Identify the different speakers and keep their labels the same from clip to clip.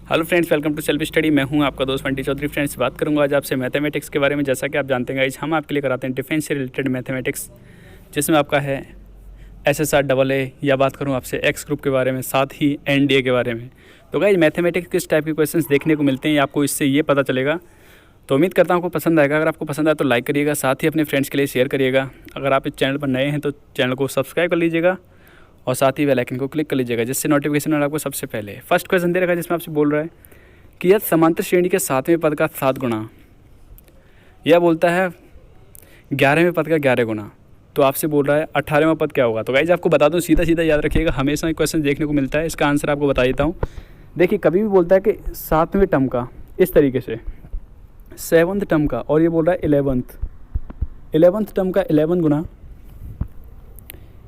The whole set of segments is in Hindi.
Speaker 1: Hello friends, welcome to self study. मैं हूं आपका दोस्त बंटी चौधरी। फ्रेंड्स, बात करूंगा आज आपसे मैथमेटिक्स के बारे में। जैसा कि आप जानते हैं गाइस, हम आपके लिए कराते हैं डिफेंस से रिलेटेड मैथमेटिक्स, जिसमें आपका है SSR AA, या बात करूं आपसे एक्स ग्रुप के बारे में, साथ ही NDA के बारे में। तो गाइस, मैथमेटिक्स किस टाइप के क्वेश्चंस देखने को मिलते हैं आपको इससे ये पता चलेगा। तो उम्मीद करता हूं आपको पसंद आएगा। अगर आपको पसंद आए तो लाइक करिएगा, साथ ही अपने फ्रेंड्स के लिए शेयर करिएगा। अगर आप इस चैनल पर नए हैं तो चैनल को सब्सक्राइब कर लीजिएगा और साथ ही बेल आइकन को क्लिक कर लीजिएगा, जिससे नोटिफिकेशन मिले आपको सबसे पहले। फर्स्ट क्वेश्चन दे रखा है जिसमें आपसे बोल रहा है कि यह समांतर श्रेणी के 7वें पद का 7 गुना, यह बोलता है 11वें पद का 11 गुना। तो आपसे बोल रहा है 18वां पद क्या होगा। तो गाइज आपको बता दूं, सीधा सीधा याद रखिएगा, हमेशा क्वेश्चन देखने को मिलता है। इसका आंसर आपको बता देता हूँ। देखिए, कभी भी बोलता है कि 7वें टर्म का, इस तरीके से 7th टर्म का, और ये बोल रहा है 11th टर्म का 11 गुना,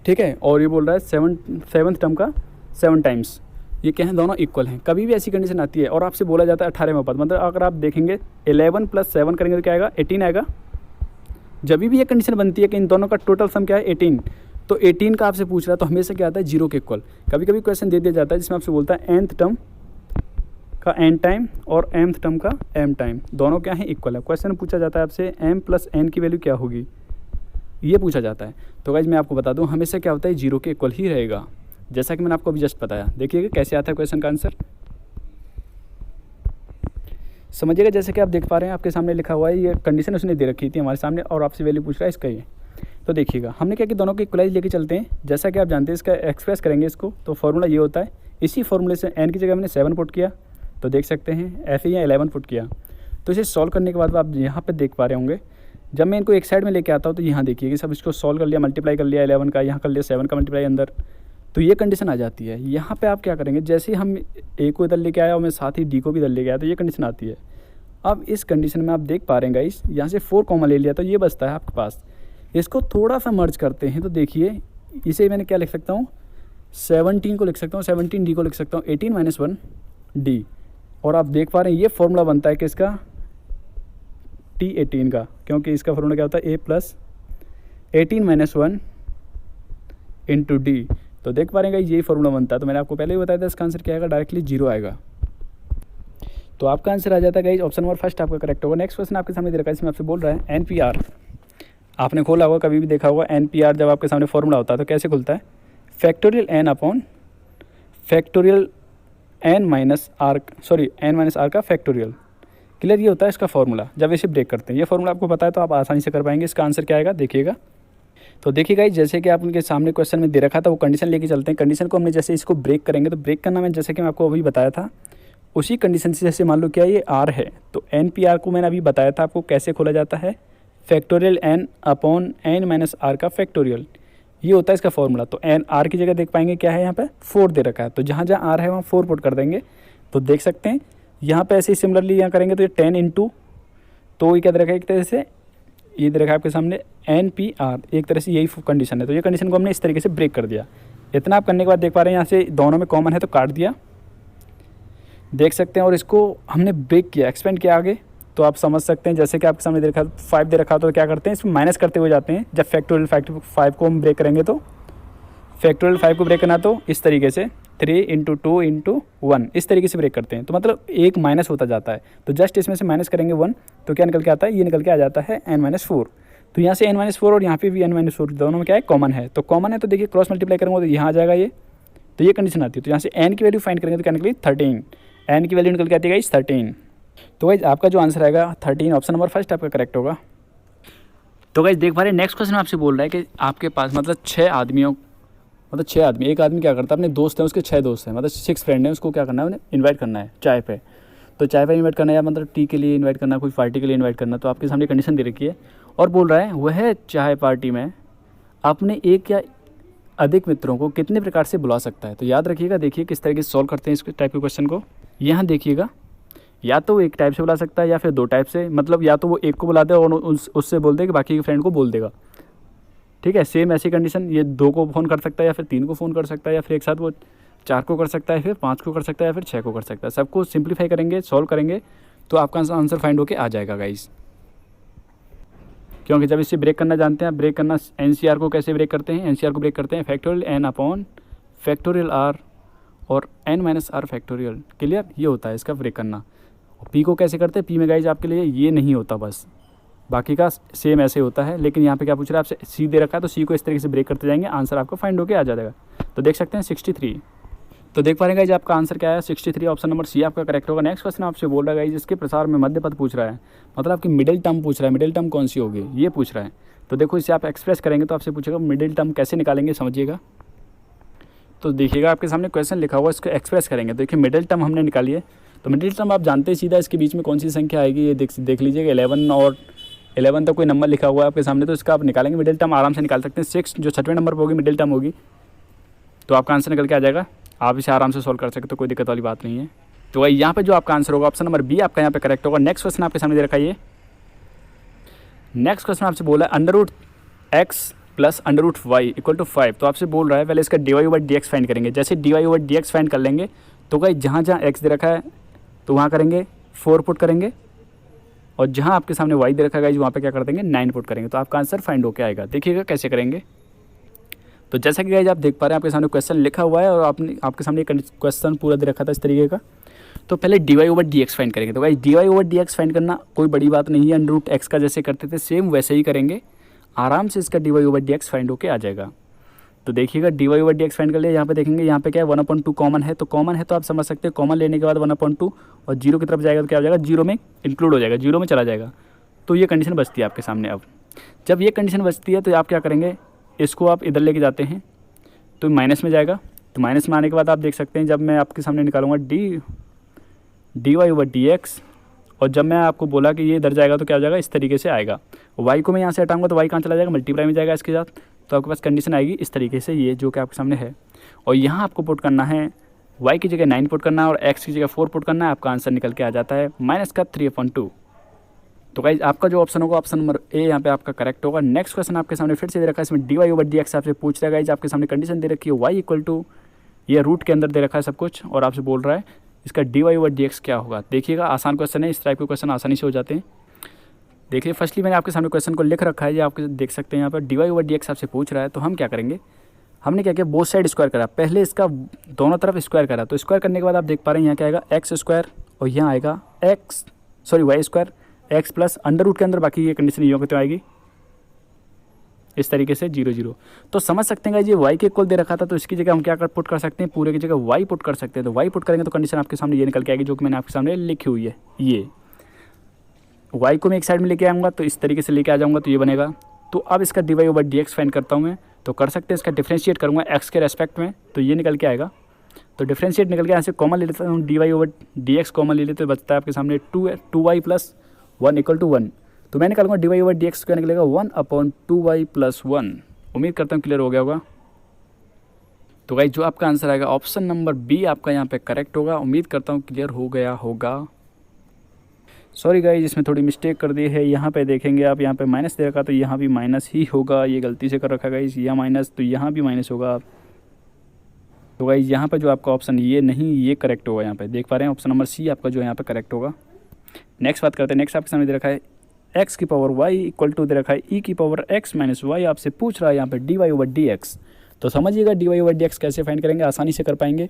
Speaker 1: ठीक है। और ये बोल रहा है 7th टर्म का 7 टाइम्स। ये क्या है, दोनों इक्वल हैं। कभी भी ऐसी कंडीशन आती है और आपसे बोला जाता है 18वां पद, मतलब अगर आप देखेंगे 11 + 7 करेंगे तो क्या आएगा, 18 आएगा। जब भी ये कंडीशन बनती है कि इन दोनों का टोटल सम क्या है, 18, तो 18 का आपसे पूछ रहा है तो हमेशा क्या आता है, 0 के इक्वल। कभी कभी क्वेश्चन दे दिया जाता है जिसमें आपसे बोलता है nth टर्म का n टाइम और mth टर्म का m टाइम, दोनों क्या है, इक्वल है। क्वेश्चन पूछा जाता है आपसे m + n की वैल्यू क्या होगी, ये पूछा जाता है। तो गाइस मैं आपको बता दूं, हमेशा क्या होता है, 0 के इक्वल ही रहेगा, जैसा कि मैंने आपको अभी जस्ट बताया। देखिएगा कैसे आता है क्वेश्चन का आंसर, समझिएगा। जैसे कि आप देख पा रहे हैं, आपके सामने लिखा हुआ है, ये कंडीशन उसने दे रखी थी हमारे सामने और आपसे वैल्यू पूछ रहा है इसका ये। तो देखिएगा, हमने क्या कि दोनों के इक्वलाइज लेके चलते हैं। जैसा कि आप जानते हैं, इसका एक्सप्रेस करेंगे इसको, तो फॉर्मूला ये होता है। इसी फॉर्मूले से n की जगह मैंने 7 पुट किया, तो देख सकते हैं ऐसे ही 11 पुट किया। तो इसे सॉल्व करने के बाद आप यहाँ पर देख पा रहे होंगे, जब मैं इनको एक साइड में लेके आता हूँ तो यहाँ देखिए कि सब इसको सॉल्व कर लिया, मल्टीप्लाई कर लिया 11 का, यहाँ कर लिया 7 का मल्टीप्लाई अंदर, तो ये कंडीशन आ जाती है। यहाँ पे आप क्या करेंगे, जैसे ही हम ए को इधर लेके आया और मैं साथ ही डी को भी इधर लेके आया, तो ये कंडीशन आती है। अब इस कंडीशन में आप देख पा रहे हैं गाइस, यहाँ से 4 कॉमन ले लिया, तो ये बचता है आपके पास। इसको थोड़ा सा मर्ज करते हैं, तो देखिए इसे मैंने क्या लिख सकता हूँ, 17 को लिख सकता हूँ, 17 डी को लिख सकता हूँ, 18 - 1 डी। और आप देख पा रहे हैं ये फॉर्मूला बनता है कि इसका T18 का, क्योंकि इसका फॉर्मूला क्या होता है, a + 18 - 1 × d। तो देख पा रहे हैं यही फॉर्मूला बनता है। तो मैंने आपको पहले ही बताया था इसका आंसर क्या आएगा, डायरेक्टली 0 आएगा। तो आपका आंसर आ जाता है गाइस, ऑप्शन नंबर फर्स्ट आपका करेक्ट होगा। नेक्स्ट क्वेश्चन आपके सामने दे रखा है, इसमें आपसे बोल रहा है NPR। आपने खोला होगा, कभी भी देखा होगा NPR, जब आपके सामने फॉर्मूला होता है तो कैसे खुलता है, फैक्टोरियल n - r का फैक्टोरियल। क्लियर, ये होता है इसका फॉर्मूला। जब इसे ब्रेक करते हैं, ये फॉर्मूला आपको पता है तो आप आसानी से कर पाएंगे। इसका आंसर क्या आएगा, देखिएगा। तो देखिएगा, जैसे कि आप उनके सामने क्वेश्चन में दे रखा था, वो कंडीशन लेके चलते हैं। कंडीशन को हमने जैसे इसको ब्रेक करेंगे, तो ब्रेक करना मैं जैसे कि मैं आपको अभी बताया था, उसी कंडीशन से, जैसे मान लो क्या ये r है, तो NPR को मैंने अभी बताया था आपको कैसे खोला जाता है, फैक्टोरियल n/n - r का फैक्टोरियल, ये होता है इसका फॉर्मूला। तो r की जगह देख पाएंगे क्या है, यहाँ पे 4 दे रखा है, तो जहाँ जहाँ r है वहाँ 4 पुट कर देंगे। तो देख सकते हैं यहाँ पे ऐसे ही सिमिलरली यहाँ करेंगे तो ये 10 × तो ये क्या दे रखा है, एक तरह से ये दे रखा है आपके सामने NPR, एक तरह से यही कंडीशन है। तो ये कंडीशन को हमने इस तरीके से ब्रेक कर दिया। इतना आप करने के बाद देख पा रहे हैं यहाँ से दोनों में कॉमन है तो काट दिया, देख सकते हैं। और इसको हमने ब्रेक किया, एक्सपेंड किया आगे, तो आप समझ सकते हैं। जैसे कि आपके सामने दे रखा 5 दे रखा, तो क्या करते हैं, इसमें माइनस करते हुए जाते हैं। जब फैक्टोरियल 5 को हम ब्रेक करेंगे, तो फैक्टोरियल 5 को ब्रेक करना तो इस तरीके से 3 × 2 × 1, इस तरीके से ब्रेक करते हैं। तो मतलब एक माइनस होता जाता है, तो जस्ट इसमें से माइनस करेंगे 1, तो क्या निकल के आता है, ये निकल के आ जाता है n - 4। तो यहाँ से n - 4 और यहाँ पे भी n - 4, दोनों में क्या है, कॉमन है। तो कॉमन है तो देखिए क्रॉस मल्टीप्लाई करूँगा तो यहाँ आ जाएगा ये, तो ये कंडीशन आती है। तो यहाँ से n की वैल्यू फाइंड करेंगे तो क्या निकली, 13, n की वैल्यू निकल के आती है 13। तो गाइस आपका जो आंसर आएगा 13, ऑप्शन नंबर फर्स्ट आपका करेक्ट होगा। तो गाइस देख पा रहे हैं, नेक्स्ट क्वेश्चन आपसे बोल रहा है कि आपके पास मतलब 6 आदमी, एक आदमी क्या करता है, अपने दोस्त हैं उसके 6 दोस्त हैं, मतलब 6 फ्रेंड हैं, उसको क्या करना है, उन्हें इन्वाइट करना है चाय पे। तो चाय पे इन्वाइट करना है, या मतलब टी के लिए इन्वाइट करना, कोई पार्टी के लिए इन्वाइट करना। तो आपके सामने कंडीशन दे रखी है और बोल रहा है वह चाय पार्टी में अपने एक या अधिक मित्रों को कितने प्रकार से बुला सकता है। तो याद रखिएगा, देखिए किस तरीके से सॉल्व करते हैं इस टाइप के क्वेश्चन को। यहाँ देखिएगा, या तो एक टाइप से बुला सकता है या फिर 2 टाइप से, मतलब या तो वो एक को बुला दे और उससे बोल दे कि बाकी के फ्रेंड को बोल देगा, ठीक है। सेम ऐसी कंडीशन, ये 2 को फ़ोन कर सकता है या फिर 3 को फ़ोन कर सकता है, या फिर एक साथ वो 4 को कर सकता है, फिर 5 को कर सकता है, या फिर 6 को कर सकता है। सबको सिंप्लीफाई करेंगे, सॉल्व करेंगे, तो आपका आंसर फाइंड होके आ जाएगा गाइस। क्योंकि जब इसे ब्रेक करना जानते हैं, ब्रेक करना NCR को कैसे ब्रेक करते हैं, NCR को ब्रेक करते हैं फैक्टोरियल n/फैक्टोरियल r और n minus R factorial. Clear, ये होता है इसका ब्रेक करना। पी को कैसे करते हैं, पी में गाइज आपके लिए ये नहीं होता, बस बाकी का सेम ऐसे होता है। लेकिन यहाँ पे क्या पूछ रहा है आपसे, सी दे रखा है तो सी को इस तरीके से ब्रेक करते जाएंगे, आंसर आपका फाइंड होकर आ जाएगा। तो देख सकते हैं 63। तो देख पा रहे हैं गाइज आपका आंसर क्या है, 63। ऑप्शन नंबर सी आपका करेक्ट होगा। नेक्स्ट क्वेश्चन आपसे बोल रहा है गाइज, इसके प्रसार में मध्य पद पूछ रहा है, मतलब आपकी मिडिल टर्म पूछ रहा है। मिडिल टर्म कौन सी होगी ये पूछ रहा है। तो देखो इसे आप एक्सप्रेस करेंगे तो आपसे पूछेगा मिडिल टर्म कैसे निकालेंगे, समझिएगा। तो देखिएगा आपके सामने क्वेश्चन लिखा हुआ, इसको एक्सप्रेस करेंगे। तो देखिए मिडिल टर्म हमने निकाली है, तो मिडिल टर्म आप जानते हैं सीधा इसके बीच में कौन सी संख्या आएगी, ये देख लीजिएगा 11 और 11 तक कोई नंबर लिखा हुआ है आपके सामने, तो इसका आप निकालेंगे मिडिल टर्म, आराम से निकाल सकते हैं। 6 जो 6वें नंबर पर होगी मिडिल टर्म होगी, तो आपका आंसर निकल के आ जाएगा। आप इसे आराम से सॉल्व कर सकते हो, कोई दिक्कत वाली बात नहीं है। तो भाई यहाँ पे जो आपका आंसर होगा ऑप्शन नंबर बी आपका यहाँ पे करेक्ट होगा। नेक्स्ट क्वेश्चन आपके सामने दे रखा है, नेक्स्ट क्वेश्चन आपसे बोला है √x plus √y equal to 5। तो आपसे बोल रहा है पहले इसका dy/dx फाइंड करेंगे। जैसे dy/dx फाइंड कर लेंगे तो भाई जहाँ जहाँ x दे रखा है तो वहाँ करेंगे 4 पुट करेंगे, और जहाँ आपके सामने y दे रखा है वहाँ पे क्या कर देंगे 9 पुट करेंगे, तो आपका आंसर फाइंड होके आएगा। देखिएगा कैसे करेंगे। तो जैसा कि गाइज आप देख पा रहे हैं आपके सामने क्वेश्चन लिखा हुआ है, और आपके सामने क्वेश्चन पूरा दे रखा था इस तरीके का। तो पहले dy/dx फाइंड करेंगे। तो गाइज dy/dx फाइंड करना कोई बड़ी बात नहीं है, √x का जैसे करते थे सेम वैसे ही करेंगे, आराम से इसका dy/dx फाइंड होके आ जाएगा। तो देखिएगा dy/dx फाइंड कर लिया। यहाँ पे देखेंगे यहाँ पे क्या है 1/2 कॉमन है, तो कॉमन है तो आप समझ सकते हैं कॉमन लेने के बाद 1/2 और 0 की तरफ जाएगा तो क्या हो जाएगा, 0 में इंक्लूड हो जाएगा, 0 में चला जाएगा। तो ये कंडीशन बचती है आपके सामने। अब जब ये कंडीशन बचती है तो आप क्या करेंगे, इसको आप इधर लेके जाते हैं तो माइनस में जाएगा। तो माइनस में आने के बाद आप देख सकते हैं जब मैं आपके सामने निकालूंगा dy/dx, और जब मैं आपको बोला कि ये इधर जाएगा तो क्या हो जाएगा, इस तरीके से आएगा। y को मैं यहाँ से हटाऊंगा तो y कहाँ चला जाएगा, मल्टीप्लाई में जाएगा इसके साथ। तो आपके पास कंडीशन आएगी इस तरीके से, ये जो कि आपके सामने है। और यहाँ आपको पुट करना है y की जगह 9 पुट करना है और x की जगह 4 पुट करना है, आपका आंसर निकल के आ जाता है -3/2। तो गाइज आपका जो ऑप्शन होगा ऑप्शन नंबर ए यहाँ पे आपका करेक्ट होगा। नेक्स्ट क्वेश्चन आपके सामने फिर से दे रखा है, इसमें dy/dx आपसे पूछ रहा है। गाइज आपके सामने कंडीशन दे रखी है y इक्वल टू, ये रूट के अंदर दे रखा है सब कुछ, और आपसे बोल रहा है इसका dy/dx क्या होगा। देखिएगा आसान क्वेश्चन है, इस टाइप के क्वेश्चन आसानी से हो जाते हैं। देखिए फर्स्टली मैंने आपके सामने क्वेश्चन को लिख रखा है, ये आप देख सकते हैं यहाँ पर dy/dx आपसे पूछ रहा है। तो हम क्या करेंगे, हमने क्या किया बोथ साइड स्क्वायर करा, पहले इसका दोनों तरफ स्क्वायर करा। तो स्क्वायर करने के बाद आप देख पा रहे हैं यहाँ क्या आएगा x² और यहाँ आएगा y² x plus under root के अंदर, बाकी ये कंडीशन यूँ कितनी आएगी इस तरीके से 0 0। तो समझ सकते हैं ये y के इक्वल दे रखा था, तो इसकी जगह हम क्या पुट कर सकते हैं, पूरे की जगह y पुट कर सकते हैं। तो y पुट करेंगे तो कंडीशन आपके सामने ये निकल के आएगी जो कि मैंने आपके सामने लिखी हुई है। ये y को मैं एक साइड में लेके आऊँगा तो इस तरीके से लेके आ जाऊँगा तो ये बनेगा। तो अब इसका dy/dx फाइंड करता हूँ मैं, तो कर सकते हैं इसका डिफ्रेंशिएट करूँगा x के रेस्पेक्ट में, तो ये निकल के आएगा। तो डिफ्रेंशिएट निकल के यहाँ से कॉमन ले लेता हूँ, dy/dx कॉमन ले लेते, तो बचता है आपके सामने 2y + 1 = 1। तो मैं निकालूंगा dy/dx क्या निकलेगा 1/2y + 1। उम्मीद करता हूँ क्लियर हो गया होगा। तो गाइस जो आपका आंसर आएगा ऑप्शन नंबर बी आपका यहाँ पे करेक्ट होगा। उम्मीद करता हूँ क्लियर हो गया होगा। सॉरी गाइस इसमें थोड़ी मिस्टेक कर दी है, यहाँ पे देखेंगे आप, यहाँ पे माइनस दे रखा तो यहाँ भी माइनस ही होगा, ये गलती से कर रखा गाइस, यहाँ माइनस तो यहाँ भी माइनस होगा। तो गाइस यहाँ पे जो आपका ऑप्शन ये नहीं, ये करेक्ट होगा। यहाँ पे देख पा रहे हैं ऑप्शन नंबर सी आपका जो यहाँ पे करेक्ट होगा। नेक्स्ट बात करते हैं। नेक्स्ट आपके सामने दे रखा है x⁴y इक्वल टू दे रखा है e⁻x - y। आपसे पूछ रहा है यहाँ पे dy/dx। तो समझिएगा dy/dx कैसे फाइंड करेंगे, आसानी से कर पाएंगे।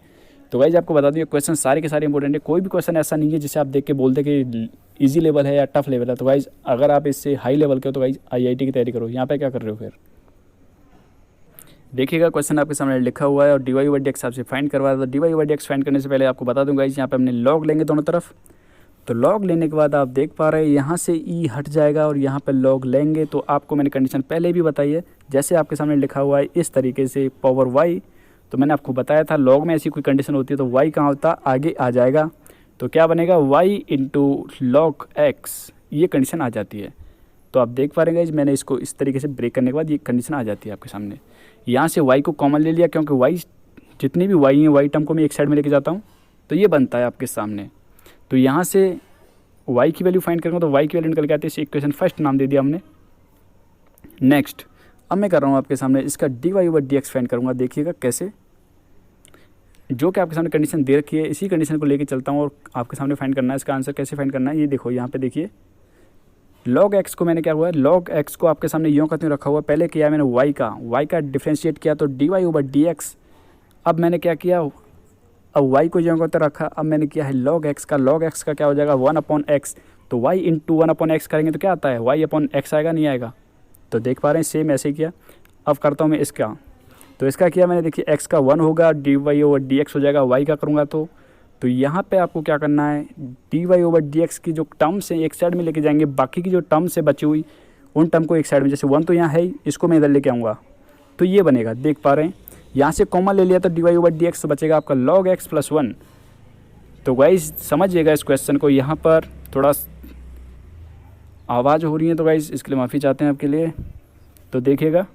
Speaker 1: तो गाइज आपको बता दूँ ये क्वेश्चन सारे के सारे इंपॉर्टेंट है, कोई भी क्वेश्चन ऐसा नहीं है जिसे आप देख के बोलते कि ईजी लेवल है या टफ लेवल है। तो गाइज अगर आप इससे हाई लेवल के हो तो गाइज IIT की तैयारी करो। यहाँ पे क्या कर रहे हो फिर, देखिएगा क्वेश्चन आपके सामने लिखा हुआ है और dy/dx आपसे फाइंड करवा रहा था। dy/dx फाइंड करने से पहले आपको बता दूँ गाइज यहाँ पे हमने लॉग लेंगे दोनों तरफ। तो लॉग लेने के बाद आप देख पा रहे हैं यहाँ से e हट जाएगा और यहाँ पे लॉग लेंगे। तो आपको मैंने कंडीशन पहले भी बताई है, जैसे आपके सामने लिखा हुआ है इस तरीके से पावर y। तो मैंने आपको बताया था लॉग में ऐसी कोई कंडीशन होती है तो y कहाँ होता आगे आ जाएगा। तो क्या बनेगा y × log x, ये कंडीशन आ जाती है। तो आप देख पा रहे हैं मैंने इसको इस तरीके से ब्रेक करने के बाद ये कंडीशन आ जाती है आपके सामने। यहाँ से y को कॉमन ले लिया क्योंकि y जितनी भी y हैं y टर्म को मैं एक साइड में लेके जाता हूँ तो ये बनता है आपके सामने। तो यहाँ से y की वैल्यू फाइंड करूँगा तो y की वैल्यू निकल के आती है, इसे इक्वेशन फर्स्ट नाम दे दिया हमने। नेक्स्ट अब मैं कर रहा हूँ आपके सामने इसका dy/dx फाइंड करूँगा। देखिएगा कैसे, जो कि आपके सामने कंडीशन दे रखी है इसी कंडीशन को लेके चलता हूँ और आपके सामने फाइंड करना है। इसका आंसर कैसे फाइंड करना है ये देखो, यहाँ पे देखिए log x को मैंने क्या हुआ है, log x को आपके सामने यूँ का रखा हुआ, पहले किया मैंने y का डिफ्रेंशिएट किया तो dy/dx। अब मैंने क्या किया अब y को जगह तो रखा, अब मैंने किया है log x का, log x का क्या हो जाएगा 1/x, तो y इंटू 1/x करेंगे तो क्या आता है y/x आएगा, नहीं आएगा। तो देख पा रहे हैं सेम ऐसे ही किया। अब करता हूँ मैं इसका, तो इसका किया मैंने, देखिए x का 1 होगा, dy/dx हो जाएगा, y का करूँगा तो यहाँ पे आपको क्या करना है, dy/dx की जो टर्म्स हैं एक साइड में लेके जाएंगे, बाकी की जो टर्म्स है बची हुई उन टर्म को एक साइड में, जैसे 1 तो यहाँ है ही, इसको मैं इधर लेके आऊँगा तो ये बनेगा, देख पा रहे हैं यहाँ से कॉमन ले लिया तो dy/dx तो बचेगा आपका log x + 1। तो गाइस समझिएगा इस क्वेश्चन को, यहाँ पर थोड़ा आवाज़ हो रही है तो गाइस इसके लिए माफ़ी चाहते हैं आपके लिए। तो देखिएगा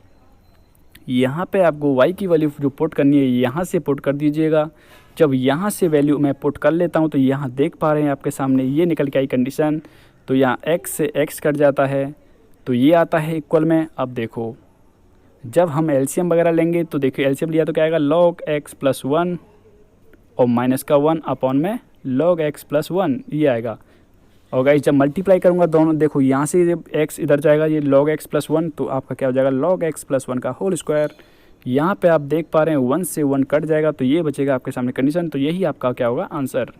Speaker 1: यहाँ पे आपको y की वैल्यू जो पुट करनी है यहाँ से पुट कर दीजिएगा। जब यहाँ से वैल्यू मैं पुट कर लेता हूँ तो यहाँ देख पा रहे हैं आपके सामने ये निकल के आई कंडीशन, तो यहाँ x से x कट जाता है तो ये आता है इक्वल में। अब देखो जब हम एलसीएम वगैरह लेंगे तो देखिए एलसीएम लिया तो क्या आएगा log x + 1 और माइनस का 1 अपॉन में log x + 1 ये आएगा। और गाइस जब मल्टीप्लाई करूँगा दोनों, देखो यहाँ से जब x इधर जाएगा ये log x + 1 तो आपका क्या हो जाएगा log x + 1 का होल स्क्वायर। यहाँ पे आप देख पा रहे हैं 1 से 1 कट जाएगा तो ये बचेगा आपके सामने कंडीशन, तो यही आपका क्या होगा आंसर।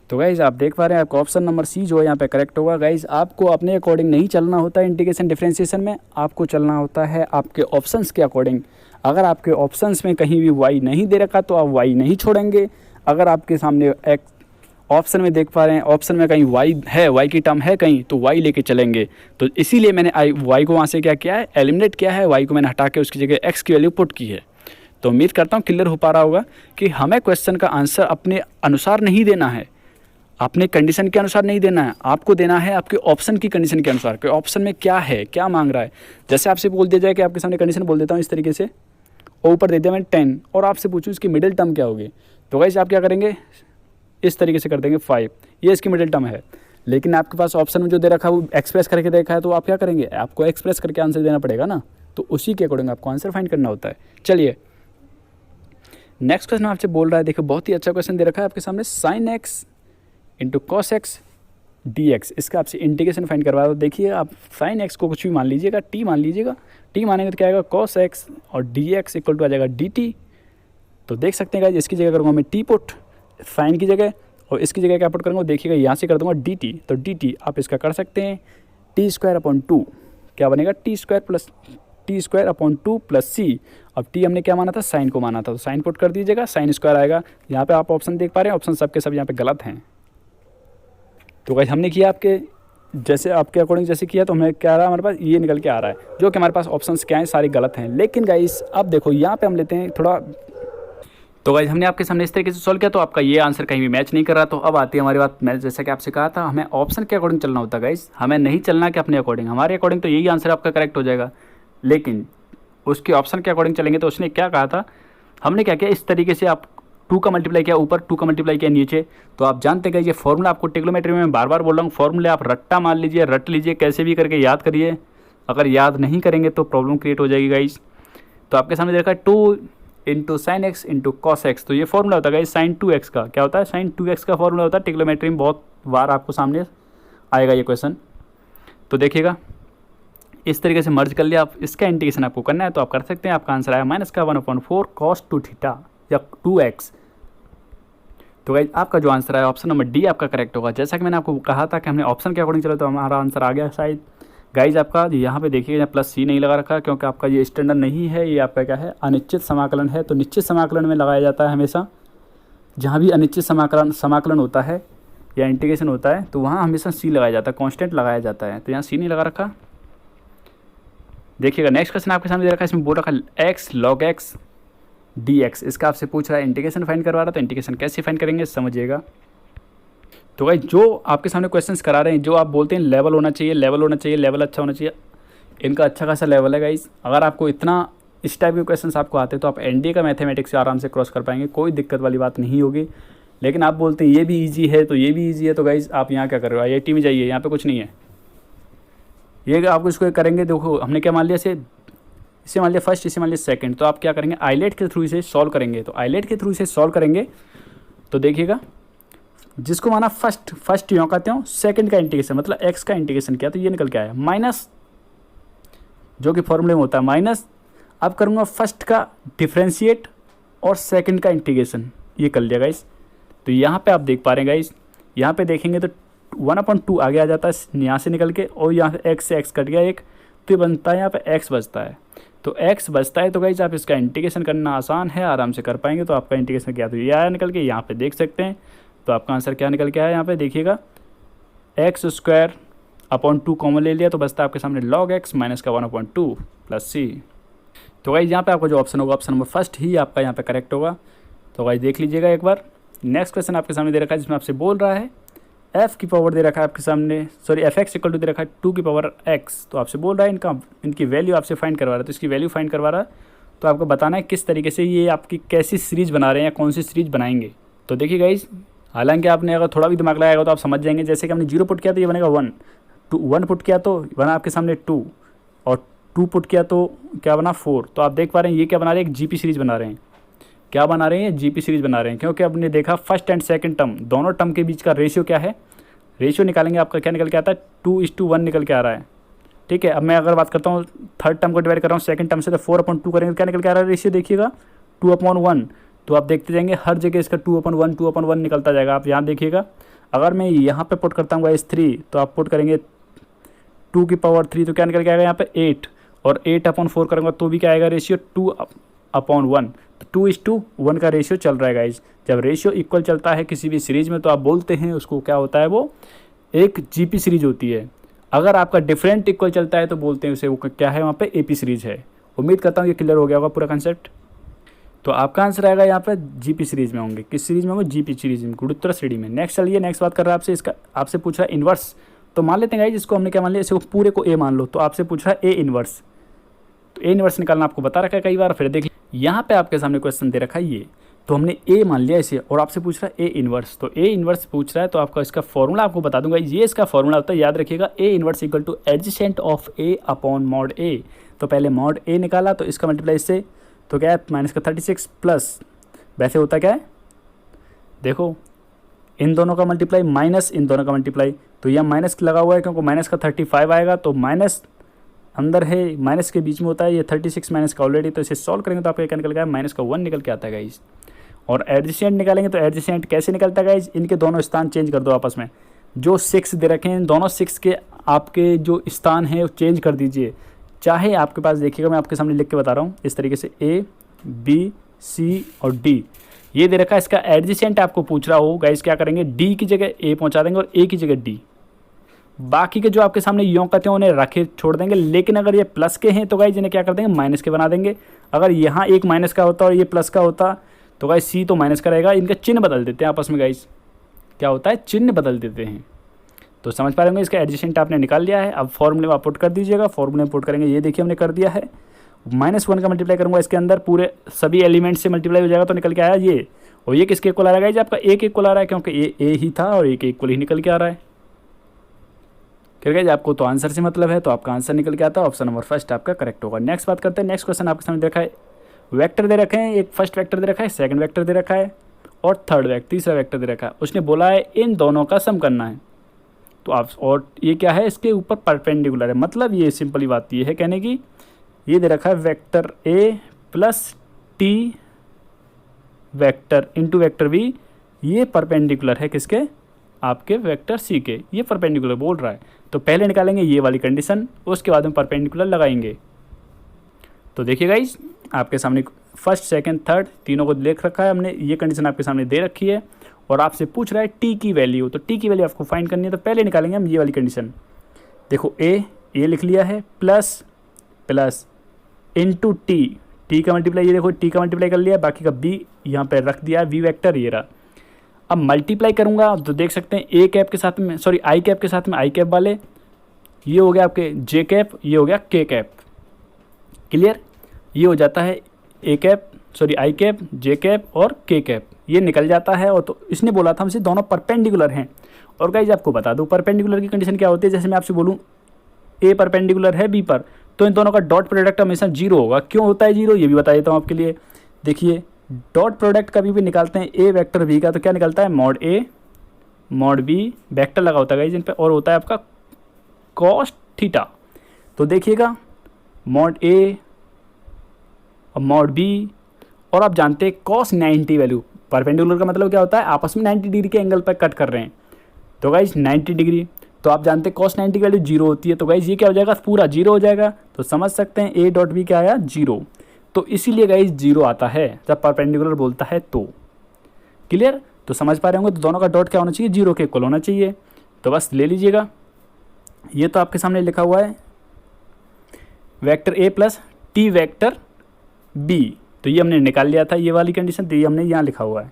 Speaker 1: तो गाइज़ आप देख पा रहे हैं आपका ऑप्शन नंबर सी जो है यहाँ पे करेक्ट होगा। गाइज़ आपको अपने अकॉर्डिंग नहीं चलना होता है इंटीग्रेशन डिफरेंशिएशन में, आपको चलना होता है आपके ऑप्शंस के अकॉर्डिंग। अगर आपके ऑप्शंस में कहीं भी y नहीं दे रखा तो आप y नहीं छोड़ेंगे। अगर आपके सामने एक ऑप्शन में देख पा रहे हैं ऑप्शन में कहीं y है, y की टर्म है कहीं तो y लेके चलेंगे। तो इसीलिए मैंने y को वहाँ से क्या किया है, एलिमिनेट किया है, y को मैंने हटा के उसकी जगह x की वैल्यू पुट की है। तो उम्मीद करता हूँ क्लियर हो पा रहा होगा कि हमें क्वेश्चन का आंसर अपने अनुसार नहीं देना है, अपने कंडीशन के अनुसार नहीं देना है, आपको देना है आपके ऑप्शन की कंडीशन के अनुसार कि ऑप्शन में क्या है, क्या मांग रहा है। जैसे आपसे बोल दिया जाए कि आपके सामने कंडीशन बोल देता हूँ इस तरीके से, और ऊपर दे दिया मैंने 10 और आपसे पूछूँ इसकी मिडिल टर्म क्या होगी, तो गाइस आप क्या करेंगे इस तरीके से कर देंगे 5, ये इसकी मिडिल टर्म है। लेकिन आपके पास ऑप्शन में जो दे रखा है वो एक्सप्रेस करके देखा है तो आप क्या करेंगे, आपको एक्सप्रेस करके आंसर देना पड़ेगा ना, तो उसी के अकॉर्डिंग आपको आंसर फाइंड करना होता है। चलिए नेक्स्ट क्वेश्चन आपसे बोल रहा है, देखो बहुत ही अच्छा क्वेश्चन दे रखा है आपके सामने, sin x × cos x dx, इसका आपसे इंटीग्रेशन फाइंड करवा दो। देखिए आप sin x को कुछ भी मान लीजिएगा, t मान लीजिएगा, t मानेंगे तो क्या आएगा cos x और dx इक्वल टू आ जाएगा dt। तो देख सकते हैं गाइस इसकी जगह करूँगा मैं t पुट sin की जगह, और इसकी जगह क्या पुट करूँगा, देखिएगा यहाँ से कर दूँगा dt, तो dt आप इसका कर सकते हैं t²/2 क्या बनेगा t² + c। अब t हमने क्या माना था, साइन को माना था, तो साइन पुट कर दीजिएगा, साइन स्क्वायर आएगा। यहाँ पे आप ऑप्शन देख पा रहे हैं, ऑप्शन सबके सब यहाँ पे गलत हैं। तो गाइस हमने किया आपके जैसे आपके अकॉर्डिंग जैसे किया तो हमें क्या आ रहा है, हमारे पास ये निकल के आ रहा है, जो कि हमारे पास ऑप्शंस क्या हैं सारे गलत हैं। लेकिन गाइस अब देखो यहाँ पे हम लेते हैं थोड़ा, तो गाइस हमने आपके सामने इस तरीके से सॉल्व किया तो आपका ये आंसर कहीं भी मैच नहीं कर रहा। तो अब आती है हमारी बात, मैं जैसा कि आपसे कहा था हमें ऑप्शन के अकॉर्डिंग चलना होता है गाइस, हमें नहीं चलना कि अपने अकॉर्डिंग, हमारे अकॉर्डिंग तो यही आंसर आपका करेक्ट हो जाएगा, लेकिन उसके ऑप्शन के अकॉर्डिंग चलेंगे। तो उसने क्या कहा था, हमने क्या किया इस तरीके से, आप 2 का मल्टीप्लाई किया ऊपर, 2 का मल्टीप्लाई किया नीचे। तो आप जानते हैं ये फॉर्मूला आपको ट्रिग्नोमेट्री में बार बार बोल रहा हूँ, फॉर्मूले आप रट्टा मान लीजिए, रट लीजिए, कैसे भी करके याद करिए। अगर याद नहीं करेंगे तो प्रॉब्लम क्रिएट हो जाएगी गाइस। तो आपके सामने देखा है 2 × sin x × cos x, तो ये फॉर्मूला होता है गाइस sin 2x का। क्या होता है, sin 2x का फॉर्मूला होता है, ट्रिग्नोमेट्री में बहुत बार आपको सामने आएगा ये क्वेश्चन। तो देखिएगा इस तरीके से मर्ज कर लिया, आप इसका इंटीग्रेशन आपको करना है तो आप कर सकते हैं। आपका आंसर आया -1/4 cos 2θ या 2x। तो गाइस आपका जो आंसर आया ऑप्शन नंबर डी आपका करेक्ट होगा। जैसा कि मैंने आपको कहा था कि हमने ऑप्शन के अकॉर्डिंग चलो तो हमारा आंसर आ गया शायद। गाइस आपका यहाँ पे देखिएगा +c नहीं लगा रखा क्योंकि आपका ये स्टैंडर्ड नहीं है, ये आपका क्या है अनिश्चित समाकलन है। तो निश्चित समाकलन में लगाया जाता है हमेशा, जहाँ भी अनिश्चित समाकलन होता है या इंटीग्रेशन होता है तो वहाँ हमेशा c लगाया जाता है, कॉन्स्टेंट लगाया जाता है। तो यहाँ c नहीं लगा रखा। देखिएगा नेक्स्ट क्वेश्चन आपके सामने दे रखा है, इसमें बोल रखा है x log x dx, इसका आपसे पूछ रहा है इंटीग्रेशन फाइंड करवा रहा है। तो इंटीग्रेशन कैसे फाइंड करेंगे समझिएगा। तो भाई जो आपके सामने क्वेश्चंस करा रहे हैं, जो आप बोलते हैं लेवल होना चाहिए, लेवल होना चाहिए, लेवल अच्छा होना चाहिए, इनका अच्छा खासा लेवल है गाइस। अगर आपको इतना इस टाइप के क्वेश्चंस आपको आते हैं तो आप एनडीए का मैथमेटिक्स से आराम से क्रॉस कर पाएंगे, कोई दिक्कत वाली बात नहीं होगी। लेकिन आप बोलते हैं ये भी ईजी है तो ये भी ईजी है, तो गाइस आप यहाँ क्या कर रहे हो, IIT में जाइए, यहाँ पर कुछ नहीं है। ये आपको इसको करेंगे, देखो हमने क्या मान लिया, इसे मान लिया फर्स्ट, इसे मान लिया सेकंड, तो आप क्या करेंगे आईलेट के थ्रू इसे सॉल्व करेंगे। तो आईलेट के थ्रू इसे सॉल्व करेंगे तो देखिएगा जिसको माना फर्स्ट यूँ कहते हो, सेकंड का इंटीग्रेशन मतलब x का इंटीग्रेशन किया तो ये निकल के आया माइनस, जो कि फॉर्मूले में होता है माइनस। अब करूँगा फर्स्ट का डिफ्रेंशिएट और सेकंड का इंटीग्रेशन, ये कर लिया गाइस। तो यहाँ पे आप देख पा रहे हैं गाइस, यहाँ पे देखेंगे तो 1/2 आगे आ जाता है यहाँ से निकल के, और यहाँ से x से x कट गया एक, तो ये बनता है यहाँ पे x बचता है। तो x बचता है तो गाइस आप इसका इंटीग्रेशन करना आसान है, आराम से कर पाएंगे। तो आपका इंटीग्रेशन क्या, तो ये आया निकल के, यहाँ पे देख सकते हैं। तो आपका आंसर क्या निकल के आया, यहाँ पे देखिएगा x² कॉमन ले लिया तो बचता है आपके सामने log x माइनस का 1/2 प्लस c। तो गाइस यहाँ पे आपका जो ऑप्शन होगा, ऑप्शन नंबर फर्स्ट ही आपका यहाँ पे करेक्ट होगा। तो गाइस देख लीजिएगा एक बार। नेक्स्ट क्वेश्चन आपके सामने दे रखा है, जिसमें आपसे बोल रहा है f की पावर दे रखा है आपके सामने, सॉरी fx इक्वल टू दे रखा है 2 की पावर x। तो आपसे बोल रहा है इनकी वैल्यू आपसे फाइंड करवा रहा है। तो इसकी वैल्यू फाइंड करवा रहा है, तो आपको बताना है किस तरीके से ये आपकी कैसी सीरीज बना रहे हैं या कौन सी सीरीज बनाएंगे। तो देखिए गाइस, हालांकि आपने अगर थोड़ा भी दिमाग लगाएगा तो आप समझ जाएंगे। जैसे कि हमने 0 पुट किया तो ये बनेगा 1, 1 पुट किया तो बना आपके सामने 2, और 2 पुट किया तो क्या बना 4। तो आप देख पा रहे हैं ये क्या बना रहे हैं, एक जीपी सीरीज बना रहे हैं। क्या बना रहे हैं, जीपी सीरीज बना रहे हैं, क्योंकि आपने देखा फर्स्ट एंड सेकंड टर्म दोनों टर्म के बीच का रेशियो क्या है, रेशियो निकालेंगे आपका क्या निकल के आता है 2:1 निकल के आ रहा है। ठीक है, अब मैं अगर बात करता हूँ थर्ड टर्म को डिवाइड कर रहा हूँ सेकंड टर्म से, तो 4/2 करेंगे तो क्या निकल के आ रहा है रेशियो, देखिएगा 2/1। तो आप देखते जाएंगे हर जगह इसका 2/1 निकलता जाएगा। आप यहाँ देखिएगा, अगर मैं यहाँ पे पुट करता हूँ गाइस 3, तो आप पुट करेंगे 2 की पावर 3, तो क्या निकल के आएगा यहाँ पे 8, और 8/4 करूँगा तो भी क्या आएगा रेशियो 2/1। तो 2:1 का रेशियो चल रहा है गाइज। जब रेशियो इक्वल चलता है किसी भी सीरीज में तो आप बोलते हैं उसको क्या होता है, वो एक जीपी सीरीज होती है। अगर आपका डिफरेंट इक्वल चलता है तो बोलते हैं उसे वो क्या है, वहाँ पे एपी सीरीज है। उम्मीद करता हूँ ये क्लियर हो गया होगा पूरा कंसेप्ट। तो आपका आंसर आएगा यहाँ पे जीपी सीरीज में होंगे। किस सीरीज में होंगे, जीपी सीरीज में, गुणोत्तर श्रेणी में। नेक्स्ट चलिए, नेक्स्ट बात कर रहा है आपसे, इसका आपसे पूछ रहा है इन्वर्स। तो मान लेते हैं गाइज इसको हमने क्या मान लिया, इसको पूरे को ए मान लो। तो आपसे पूछ रहा है ए इन्वर्स, तो ए इन्वर्स निकालना आपको बता रखा है कई बार। फिर देख यहाँ पे आपके सामने क्वेश्चन दे रखा है ये, तो हमने ए मान लिया इसे, और आपसे पूछ रहा है ए इन्वर्स। तो ए इन्वर्स पूछ रहा है तो आपका इसका फॉर्मूला आपको बता दूंगा। ये इसका फॉर्मूला होता है, याद रखिएगा, A inverse equal to adjacent of A upon mod A. तो पहले मॉड ए निकाला तो इसका मल्टीप्लाई इससे, तो क्या है माइनस का 36 प्लस, वैसे होता क्या है देखो, इन दोनों का मल्टीप्लाई माइनस इन दोनों का मल्टीप्लाई। तो यह माइनस लगा हुआ है क्योंकि माइनस का 35 आएगा, तो माइनस अंदर है, माइनस के बीच में होता है ये 36 माइनस का ऑलरेडी। तो इसे सॉल्व करेंगे तो आपका क्या निकल गया, माइनस का 1 निकल के आता है गाइज। और एडजेसेंट निकालेंगे तो एडजेसेंट कैसे निकलता है गाइज, इनके दोनों स्थान चेंज कर दो आपस में। जो 6 दे रखे हैं दोनों 6 के आपके जो स्थान है वो चेंज कर दीजिए। चाहे आपके पास देखिएगा, मैं आपके सामने लिख के बता रहा हूँ इस तरीके से, ए बी सी और डी ये दे रखा है। इसका एडजेसेंट आपको पूछ रहा हो गाइज, क्या करेंगे, डी की जगह ए पहुँचा देंगे और ए की जगह डी। बाकी के जो आपके सामने यों कहते हैं उन्हें रखे छोड़ देंगे। लेकिन अगर ये प्लस के हैं तो गाइज इन्हें क्या कर देंगे, माइनस के बना देंगे। अगर यहाँ एक माइनस का होता और ये प्लस का होता तो गाइज सी तो माइनस का रहेगा। इनका चिन्ह बदल देते हैं आपस में गाइज, क्या होता है चिन्ह बदल देते हैं। तो समझ पा रहे होंगे, इसका एडजेसेंट आपने निकाल लिया है। अब फॉर्मूले में आप पुट कर दीजिएगा, फॉर्मूले में पुट करेंगे, ये देखिए हमने कर दिया है। -1 का मल्टीप्लाई करूँगा इसके अंदर, पूरे सभी एलिमेंट से मल्टीप्लाई हो जाएगा तो निकल के आया ये। और ये किसके इक्वल आ रहा है गाइज, आपका एक इक्वल आ रहा है, क्योंकि ये ए ही था और एक इक्वल ही निकल के आ रहा है। ठीक है, आपको तो आंसर से मतलब है, तो आपका आंसर निकल के आता है ऑप्शन नंबर फर्स्ट आपका करेक्ट होगा। नेक्स्ट बात करते हैं, नेक्स्ट क्वेश्चन आपके सामने देखा है, वेक्टर दे रखे हैं, एक फर्स्ट वेक्टर दे रखा है, सेकंड वेक्टर दे रखा है और तीसरा वेक्टर दे रखा है। उसने बोला है इन दोनों का सम करना है। तो आप, और ये क्या है, इसके ऊपर परपेंडिकुलर है। मतलब ये सिंपली बात ये है कहने की, ये दे रखा है vector A plus T vector into vector B, ये परपेंडिकुलर है किसके, आपके वेक्टर सी के, ये परपेंडिकुलर बोल रहा है। तो पहले निकालेंगे ये वाली कंडीशन, उसके बाद में परपेंडिकुलर लगाएंगे। तो देखिए गाइज, आपके सामने फर्स्ट सेकंड थर्ड तीनों को लिख रखा है हमने, ये कंडीशन आपके सामने दे रखी है और आपसे पूछ रहा है टी की वैल्यू। तो टी की वैल्यू आपको फाइंड करनी है, तो पहले निकालेंगे हम ये वाली कंडीशन। देखो ए लिख लिया है, प्लस इनटू टी का मल्टीप्लाई, ये देखो टी का मल्टीप्लाई कर लिया, बाकी का बी यहाँ पे रख दिया है, वी वेक्टर ये रहा। अब मल्टीप्लाई करूँगा तो देख सकते हैं ए कैप के साथ में, सॉरी आई कैप के साथ में आई कैप वाले, ये हो गया आपके जे कैप, ये हो गया के कैप। क्लियर, ये हो जाता है A cap, sorry I cap, J cap और के कैप, ये निकल जाता है। और तो इसने बोला था हमसे दोनों परपेंडिकुलर हैं। और गाइज आपको बता दूं परपेंडिकुलर की कंडीशन क्या होती है, जैसे मैं आपसे बोलूं ए परपेंडिकुलर है बी पर, तो इन दोनों का डॉट प्रोडक्ट हमेशा 0 होगा। क्यों होता है 0, ये भी बता देता हूँ आपके लिए। देखिए डॉट प्रोडक्ट कभी भी निकालते हैं ए वेक्टर बी का, तो क्या निकलता है, mod A mod B, vector लगा होता है गाइज इन पे, और होता है आपका कॉस थीटा। तो देखिएगा मॉड ए और मॉड बी, और आप जानते हैं कॉस 90 वैल्यू परपेंडिकुलर का मतलब क्या होता है, आपस में 90 डिग्री के एंगल पर कट कर रहे हैं। तो गाइज 90 डिग्री, तो आप जानते हैं cos 90 की वैल्यू 0 होती है। तो गाइज ये क्या हो जाएगा, पूरा 0 हो जाएगा। तो समझ सकते हैं A डॉट बी क्या आया, 0। तो इसीलिए गाइज 0 आता है जब परपेंडिकुलर बोलता है तो। क्लियर, तो समझ पा रहे होंगे। तो दोनों का डॉट क्या होना चाहिए, 0 के इक्वल होना चाहिए। तो बस ले लीजिएगा, ये तो आपके सामने लिखा हुआ है vector A plus T vector B। तो ये हमने निकाल लिया था, ये वाली कंडीशन, तो ये हमने यहाँ लिखा हुआ है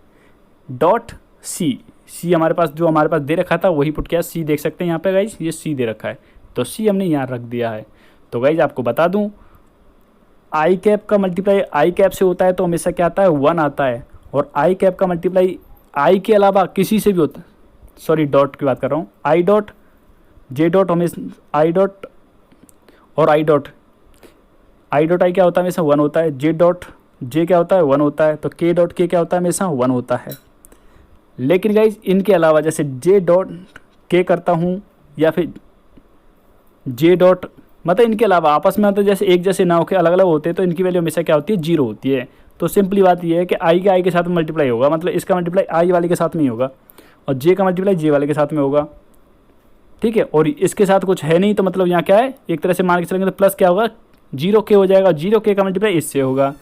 Speaker 1: डॉट सी हमारे पास जो हमारे पास दे रखा था वही पुट किया। सी देख सकते हैं यहाँ पे गाइज, ये सी दे रखा है, तो सी हमने यहाँ रख दिया है। तो गाइज आपको बता दूँ, आई कैप का मल्टीप्लाई आई कैप से होता है तो हमेशा क्या आता है, 1 आता है। और आई कैप का मल्टीप्लाई आई के अलावा किसी से भी होता है, सॉरी डॉट की बात कर रहा हूँ, आई डॉट जे डॉट हमेशा आई डॉट और आई डॉट आई क्या होता है, हमेशा 1 होता है। जे डॉट जे क्या होता है, 1 होता है। तो के डॉट के क्या होता है, हमेशा 1 होता है। लेकिन गाइज इनके अलावा जैसे जे डॉट के करता हूँ या फिर जे डॉट, मतलब इनके अलावा आपस में मतलब जैसे एक जैसे ना होकर अलग अलग होते हैं, तो इनकी वैल्यू हमेशा क्या होती है, 0 होती है। तो सिंपली बात ये है कि आई के साथ मल्टीप्लाई होगा, मतलब इसका मल्टीप्लाई आई वाले के साथ में ही होगा और जे का मल्टीप्लाई जे वाले के साथ में होगा। ठीक है, और इसके साथ कुछ है नहीं, तो मतलब यहाँ क्या है, एक तरह से मान के चलेंगे तो प्लस क्या होगा, 0 के हो जाएगा। 0 के का मल्टीप्लाई इससे होगा,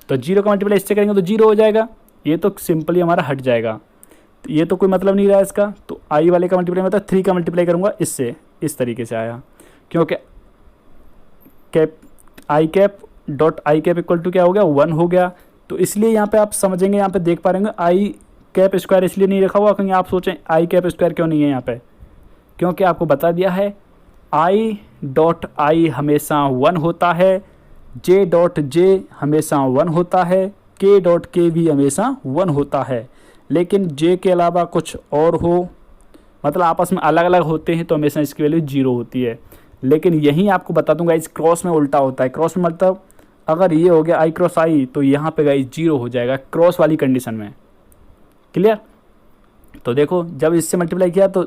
Speaker 1: तो 0 का मल्टीप्लाई इससे करेंगे तो 0 हो जाएगा। ये तो सिंपली हमारा हट जाएगा, तो ये तो कोई मतलब नहीं रहा इसका। तो आई वाले का मल्टीप्लाई मतलब 3 का मल्टीप्लाई करूँगा इससे, इस तरीके से आया, क्योंकि cap I cap dot I cap equal to क्या हो गया, 1 हो गया। तो इसलिए यहाँ पे आप समझेंगे, यहाँ पे देख पा रहे आई कैप स्क्वायर इसलिए नहीं रखा हुआ क्योंकि आप सोचें आई कैप स्क्वायर क्यों नहीं है यहाँ पे, क्योंकि आपको बता दिया है आई डॉट आई हमेशा 1 होता है, जे डॉट जे हमेशा 1 होता है, के डॉट के भी हमेशा 1 होता है। लेकिन जे के अलावा कुछ और हो, मतलब आपस में अलग अलग होते हैं, तो हमेशा इसकी वैल्यू 0 होती है। लेकिन यहीं आपको बता दूंगा इस क्रॉस में उल्टा होता है। क्रॉस में मतलब अगर ये हो गया आई क्रॉस आई, तो यहाँ पे गाइस 0 हो जाएगा क्रॉस वाली कंडीशन में। क्लियर, तो देखो जब इससे मल्टीप्लाई किया तो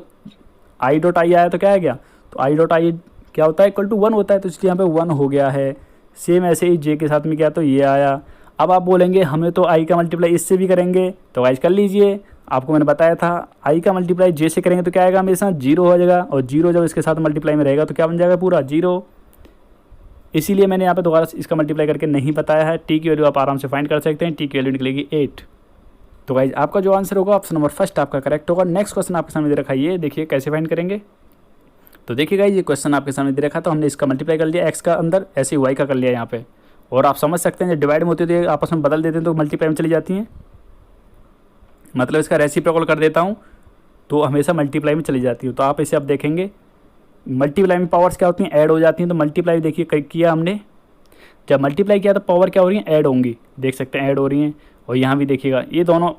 Speaker 1: आई डॉट आई आया तो क्या आ गया, तो आई डॉट आई क्या होता है, इक्वल टू 1 होता है, तो इसलिए यहाँ पे 1 हो गया है। सेम ऐसे ही जे के साथ में किया तो ये आया। अब आप बोलेंगे हमें तो आई का मल्टीप्लाई इससे भी करेंगे, तो गाइस कर लीजिए। आपको मैंने बताया था आई का मल्टीप्लाई जे से करेंगे तो क्या आएगा, हमेशा 0 हो जाएगा, और 0 जब इसके साथ मल्टीप्लाई में रहेगा तो क्या बन जाएगा, पूरा 0। इसीलिए मैंने यहाँ पे दोबारा इसका मल्टीप्लाई करके नहीं बताया है। टी की वैल्यू आप आराम से फाइंड कर सकते हैं, टी की वैल्यू निकलेगी 8। तो गाइज आपका जो आंसर होगा ऑप्शन नंबर फर्स्ट आपका करेक्ट होगा। नेक्स्ट क्वेश्चन आपके सामने दे रखा है, ये देखिए कैसे फाइंड करेंगे। तो देखिए गाइज ये क्वेश्चन आपके सामने दे रखा था, हमने इसका मल्टीप्लाई कर लिया एक्स का अंदर, ऐसे ही वाई का कर लिया यहाँ पे। और आप समझ सकते हैं जब डिवाइड में होती है तो आपस में बदल देते हैं तो मल्टीप्लाई में चली जाती हैं, मतलब इसका रेसिप्रोकल कर देता हूँ तो हमेशा मल्टीप्लाई में चली जाती है। तो आप इसे अब देखेंगे मल्टीप्लाई में पावर्स क्या होती हैं, ऐड हो जाती हैं। तो मल्टीप्लाई देखिए किया हमने, जब मल्टीप्लाई किया तो पावर क्या हो रही है, ऐड होंगी, देख सकते हैं ऐड हो रही हैं। और यहाँ भी देखिएगा ये दोनों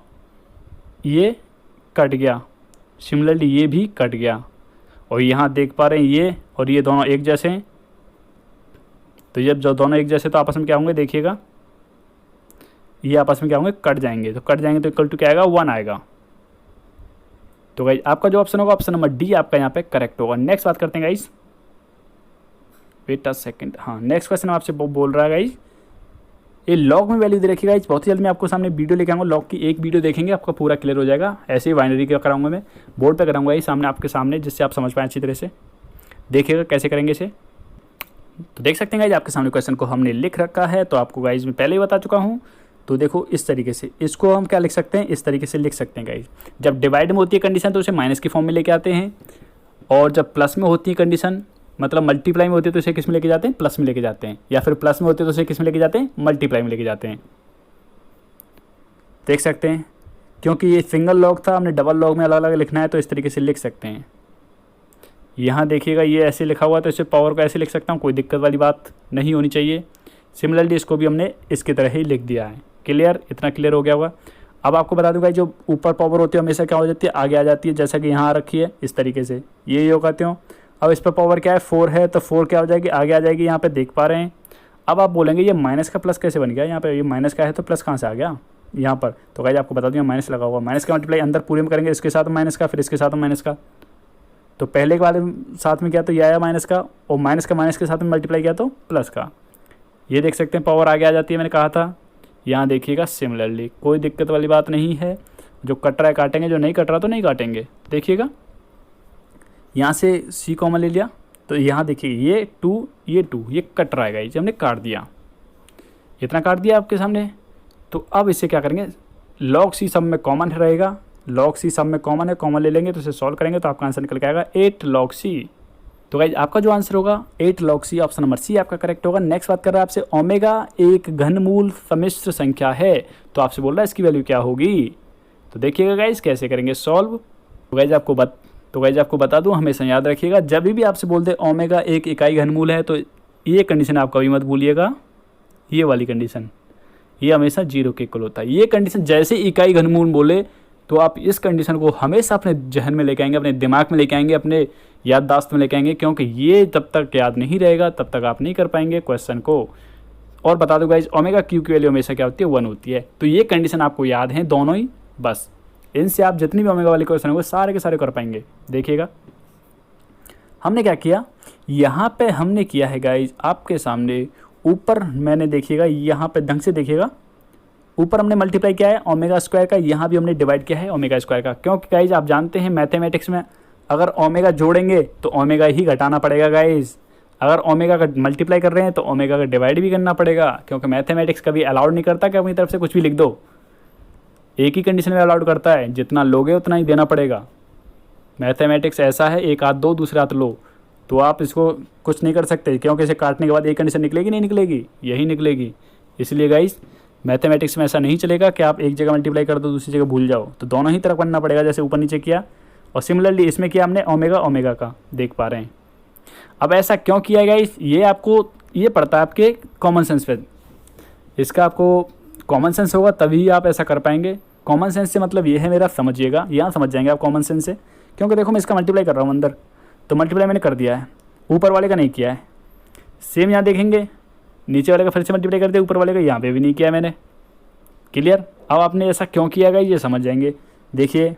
Speaker 1: ये कट गया, सिमिलरली ये भी कट गया, और यहाँ देख पा रहे हैं ये और ये दोनों एक जैसे हैं। तो जब जो दोनों एक जैसे तो आपस में क्या होंगे, देखिएगा ये आपस में क्या होंगे, कट जाएंगे। तो कट जाएंगे तो इक्वल टू क्या आएगा, 1 आएगा। तो गाइज आपका जो ऑप्शन होगा ऑप्शन नंबर डी आपका यहाँ पे करेक्ट होगा। नेक्स्ट बात करते हैं गाइज, वेट अ सेकंड, हाँ नेक्स्ट क्वेश्चन आपसे बोल रहा है गाइज, ये लॉग में वैल्यू दे रखी गाइज। बहुत ही जल्द मैं आपको सामने वीडियो लेके आऊँगा, लॉग की एक वीडियो देखेंगे आपका पूरा क्लियर हो जाएगा। ऐसे ही बाइनरी का कराऊंगा मैं, बोर्ड पे कराऊंगा ये सामने आपके सामने, जिससे आप समझ पाएँ अच्छी तरह से। देखिएगा कैसे करेंगे इसे। तो देख सकते हैं गाइज आपके सामने क्वेश्चन को हमने लिख रखा है, तो आपको गाइज मैं पहले ही बता चुका हूँ। तो देखो इस तरीके से इसको हम क्या लिख सकते हैं, इस तरीके से लिख सकते हैं गाइज। जब डिवाइड में होती है कंडीशन तो उसे माइनस की फॉर्म में लेके आते हैं, और जब प्लस में होती है कंडीशन मतलब मल्टीप्लाई में होती है तो इसे किस में लेके जाते हैं, प्लस में लेके जाते हैं, या फिर प्लस में होती है तो इसे किस में लेके जाते हैं, मल्टीप्लाई में लेके जाते हैं। देख सकते हैं क्योंकि ये सिंगल लॉग था, हमने डबल लॉग में अलग अलग लिखना है तो इस तरीके से लिख सकते हैं। यहाँ देखिएगा ये ऐसे लिखा हुआ तो इसे पावर को ऐसे लिख सकता हूँ, कोई दिक्कत वाली बात नहीं होनी चाहिए। सिमिलरली इसको भी हमने इसकी तरह ही लिख दिया है। क्लियर, इतना क्लियर हो गया होगा। अब आपको बता दूंगा जो ऊपर पावर होती है हमेशा क्या हो जाती है, आगे आ जाती है, जैसा कि यहाँ रखी है इस तरीके से, ये हो कहते हो। अब इस पर पावर क्या है, 4 है, तो 4 क्या हो जाएगी, आगे आ जाएगी, यहाँ पे देख पा रहे हैं। अब आप बोलेंगे ये माइनस का प्लस कैसे बन गया, यहाँ पे ये माइनस का है तो प्लस कहाँ से आ गया यहाँ पर। तो गाइस आपको बता दूँ माइनस लगा हुआ, माइनस का मल्टीप्लाई अंदर पूरे में करेंगे, इसके साथ माइनस का, फिर इसके साथ माइनस का। तो पहले के वाले साथ में क्या, तो ये आया माइनस का, और माइनस का माइनस के साथ में मल्टीप्लाई किया तो प्लस का। ये देख सकते हैं पावर आगे आ जाती है, मैंने कहा था यहाँ देखिएगा सिमिलरली, कोई दिक्कत वाली बात नहीं है। जो कट रहा है काटेंगे, जो नहीं कट रहा तो नहीं काटेंगे। देखिएगा यहाँ से सी कॉमन ले लिया, तो यहाँ देखिए ये 2 ये कट रहा है गाइस, हमने काट दिया, इतना काट दिया आपके सामने। तो अब इसे क्या करेंगे, log c सब में कॉमन रहेगा, log c सब में कॉमन है, कॉमन ले लेंगे तो इसे सॉल्व करेंगे तो आपका आंसर निकल के आएगा 8 log c। तो गाइज आपका जो आंसर होगा 8 log c, option number C आपका करेक्ट होगा। नेक्स्ट बात कर रहा है आपसे, ओमेगा एक घनमूल सम्मिश्र संख्या है, तो आपसे बोल रहा है इसकी वैल्यू क्या होगी। तो देखिएगा गाइज कैसे करेंगे सॉल्व। तो गाइज आपको बता दूं, हमेशा याद रखिएगा, जब भी आपसे बोलते ओमेगा एक इकाई घनमूल है तो ये कंडीशन आप कभी मत भूलिएगा, ये वाली कंडीशन, ये हमेशा 0 के इक्वल होता है। ये कंडीशन जैसे इकाई घनमूल बोले तो आप इस कंडीशन को हमेशा अपने जहन में लेके आएंगे, अपने दिमाग में लेके आएंगे, अपने याददाश्त में लेके आएंगे, क्योंकि ये जब तक याद नहीं रहेगा तब तक आप नहीं कर पाएंगे क्वेश्चन को। और बता दो गाइज, ओमेगा क्यू की वैल्यू हमेशा क्या होती है, 1 होती है। तो ये कंडीशन आपको याद है दोनों ही, बस इनसे आप जितनी भी ओमेगा वाले क्वेश्चन होंगे सारे के सारे कर पाएंगे। देखिएगा हमने क्या किया, यहाँ पे हमने किया है गाइज आपके सामने ऊपर, मैंने देखिएगा यहाँ पे ढंग से देखिएगा, ऊपर हमने मल्टीप्लाई किया है ओमेगा स्क्वायर का, यहाँ भी हमने डिवाइड किया है ओमेगा स्क्वायर का। क्योंकि गाइज आप जानते हैं मैथमेटिक्स में अगर ओमेगा जोड़ेंगे तो ओमेगा ही घटाना पड़ेगा गाइज, अगर ओमेगा का मल्टीप्लाई कर रहे हैं तो ओमेगा का डिवाइड भी करना पड़ेगा, क्योंकि मैथमेटिक्स कभी अलाउड नहीं करता कि अपनी तरफ से कुछ भी लिख दो, एक ही कंडीशन में अलाउड करता है, जितना लोगे उतना ही देना पड़ेगा। मैथमेटिक्स ऐसा है, एक हाथ दो दूसरे हाथ लो, तो आप इसको कुछ नहीं कर सकते, क्योंकि इसे काटने के बाद एक कंडीशन निकलेगी नहीं निकलेगी, यही निकलेगी। इसलिए गाइस मैथमेटिक्स में ऐसा नहीं चलेगा कि आप एक जगह मल्टीप्लाई कर दो दूसरी जगह भूल जाओ, तो दोनों ही तरफ करना पड़ेगा, जैसे ऊपर नीचे किया। और सिमिलरली इसमें किया हमने ओमेगा ओमेगा का, देख पा रहे हैं। अब ऐसा क्यों किया गाइस, ये आपको ये पड़ता है आपके कॉमन सेंस पे, इसका आपको कॉमन सेंस होगा तभी आप ऐसा कर पाएंगे। कॉमन सेंस से मतलब ये है मेरा, समझिएगा, यहाँ समझ जाएंगे आप कॉमन सेंस से। क्योंकि देखो मैं इसका मल्टीप्लाई कर रहा हूँ अंदर, तो मल्टीप्लाई मैंने कर दिया है, ऊपर वाले का नहीं किया है। सेम यहाँ देखेंगे, नीचे वाले का फिर से मल्टीप्लाई कर दिया, ऊपर वाले का यहाँ पे भी नहीं किया मैंने। क्लियर। अब आपने ऐसा क्यों किया गया ये समझ जाएंगे। देखिए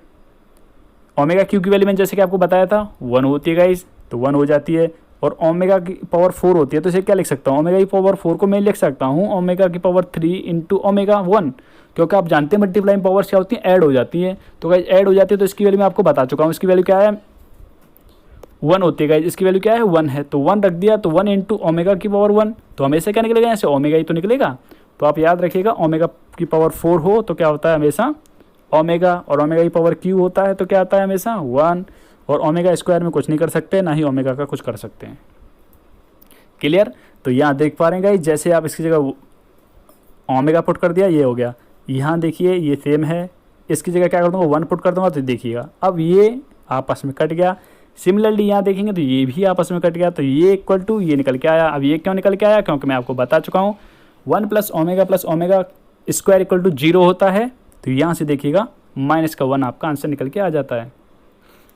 Speaker 1: ओमेगा क्यू की वैल्यू मैंने जैसे कि आपको बताया था 1 होती है गाइस, तो 1 हो जाती है। और ओमेगा की पावर 4 होती है, तो इसे क्या लिख सकता हूँ, ओमेगा की पावर 4 को मैं लिख सकता हूँ ओमेगा की पावर 3 इंटू ओमेगा 1, क्योंकि आप जानते हैं मल्टीप्लाइंग पावर्स क्या होती हैं, ऐड हो जाती है। तो गाइस ऐड हो जाती है, तो इसकी वैल्यू मैं आपको बता चुका हूँ, इसकी वैल्यू क्या है 1 होती है गाइस, इसकी वैल्यू क्या है 1 है, तो 1 रख दिया, तो 1 इंटू ओमेगा की पावर 1, तो हमेशा क्या निकलेगा, ऐसे ओमेगा ही तो निकलेगा। तो आप याद रखिएगा ओमेगा की पावर 4 हो तो क्या होता है हमेशा ओमेगा, और ओमेगा की पावर क्यू होता है तो क्या आता है हमेशा 1, और ओमेगा स्क्वायर में कुछ नहीं कर सकते, ना ही ओमेगा का कुछ कर सकते हैं। क्लियर। तो यहाँ देख पा रहे हैं गाइस, जैसे आप इसकी जगह ओमेगा पुट कर दिया, ये हो गया। यहाँ देखिए ये सेम है, इसकी जगह क्या कर दूँगा 1 पुट कर दूँगा, तो देखिएगा अब ये आपस में कट गया। सिमिलरली यहाँ देखेंगे तो ये भी आपस में कट गया, तो ये इक्वल टू ये निकल के आया। अब ये क्यों निकल के आया, क्योंकि मैं आपको बता चुका हूँ 1 plus omega square equal to 0 होता है। तो यहाँ से देखिएगा माइनस का 1 आपका आंसर निकल के आ जाता है।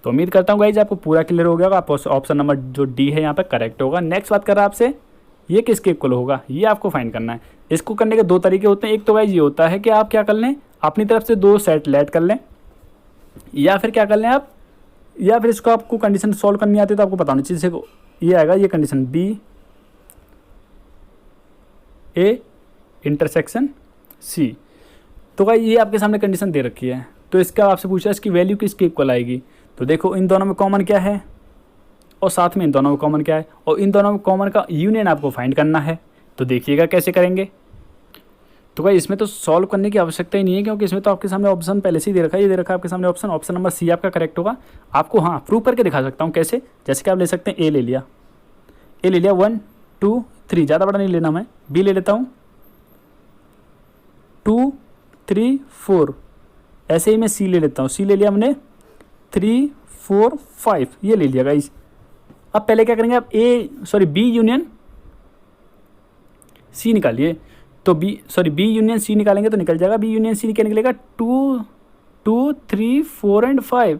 Speaker 1: तो उम्मीद करता हूँ गाइज आपको पूरा क्लियर हो गया होगा। आप ऑप्शन नंबर जो डी है यहाँ पे करेक्ट होगा। नेक्स्ट बात कर रहा है आपसे, ये किसके इक्वल होगा, ये आपको फाइंड करना है। इसको करने के 2 तरीके होते हैं। एक तो गाइज ये होता है कि आप क्या कर लें, अपनी तरफ से 2 सेट लेट कर लें, या फिर क्या कर लें आप, या फिर इसको आपको कंडीशन सॉल्व करनी आती है तो आपको पता होनी चाहिए। ये आएगा ये condition B A intersection C. तो भाई ये आपके सामने कंडीशन दे रखी है, तो इसका आपसे पूछा इसकी वैल्यू किसके इक्वल आएगी। तो देखो इन दोनों में कॉमन क्या है और साथ में इन दोनों में कॉमन क्या है, और इन दोनों में कॉमन का यूनियन आपको फाइंड करना है। तो देखिएगा कैसे करेंगे। तो भाई इसमें तो सॉल्व करने की आवश्यकता ही नहीं है, क्योंकि इसमें तो आपके सामने ऑप्शन पहले से ही दे रखा है। ये दे रखा है आपके सामने ऑप्शन नंबर सी आपका करेक्ट होगा। आपको हाँ प्रूव करके दिखा सकता हूँ कैसे। जैसे कि आप ले सकते हैं ए ले लिया 1 2 3, ज़्यादा बड़ा नहीं लेना, मैं बी ले लेता हूँ 2 3 4, ऐसे ही मैं सी ले लेता हूँ। सी ले लिया हमने 3 4 5, ये ले लिया गाइस। अब पहले क्या करेंगे आप बी यूनियन सी निकालिए। तो बी यूनियन सी निकालेंगे तो निकल जाएगा, बी यूनियन सी क्या निकलेगा 2 2 3 4 एंड 5।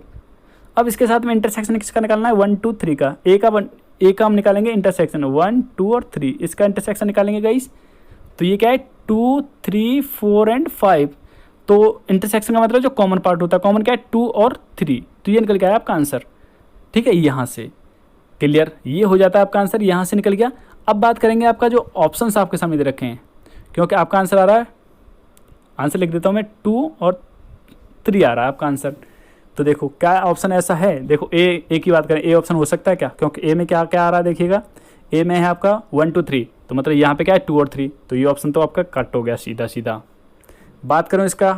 Speaker 1: अब इसके साथ में इंटरसेक्शन किसका निकालना है 1 2 3 का। ए का हम निकालेंगे इंटरसेक्शन 1 2 और 3, इसका इंटरसेक्शन निकालेंगे गाइस। तो ये क्या है 2 3 4 एंड 5। तो इंटरसेक्शन का मतलब जो कॉमन पार्ट होता है, कॉमन क्या है 2 और 3, तो ये निकल गया है आपका आंसर। ठीक है, यहाँ से क्लियर, ये हो जाता है आपका आंसर, यहाँ से निकल गया। अब बात करेंगे आपका जो ऑप्शंस आपके सामने दे रखे हैं, क्योंकि आपका आंसर आ रहा है आंसर लिख देता हूँ मैं 2 और 3 आ रहा है आपका आंसर। तो देखो क्या ऑप्शन ऐसा है, देखो ए की बात करें, ए ऑप्शन हो सकता है क्या, क्योंकि ए में क्या क्या आ रहा है देखिएगा, ए में है आपका 1 2 3, तो मतलब यहाँ पे क्या है 2 और 3, तो ये ऑप्शन तो आपका कट हो गया सीधा सीधा। बात करूँ इसका,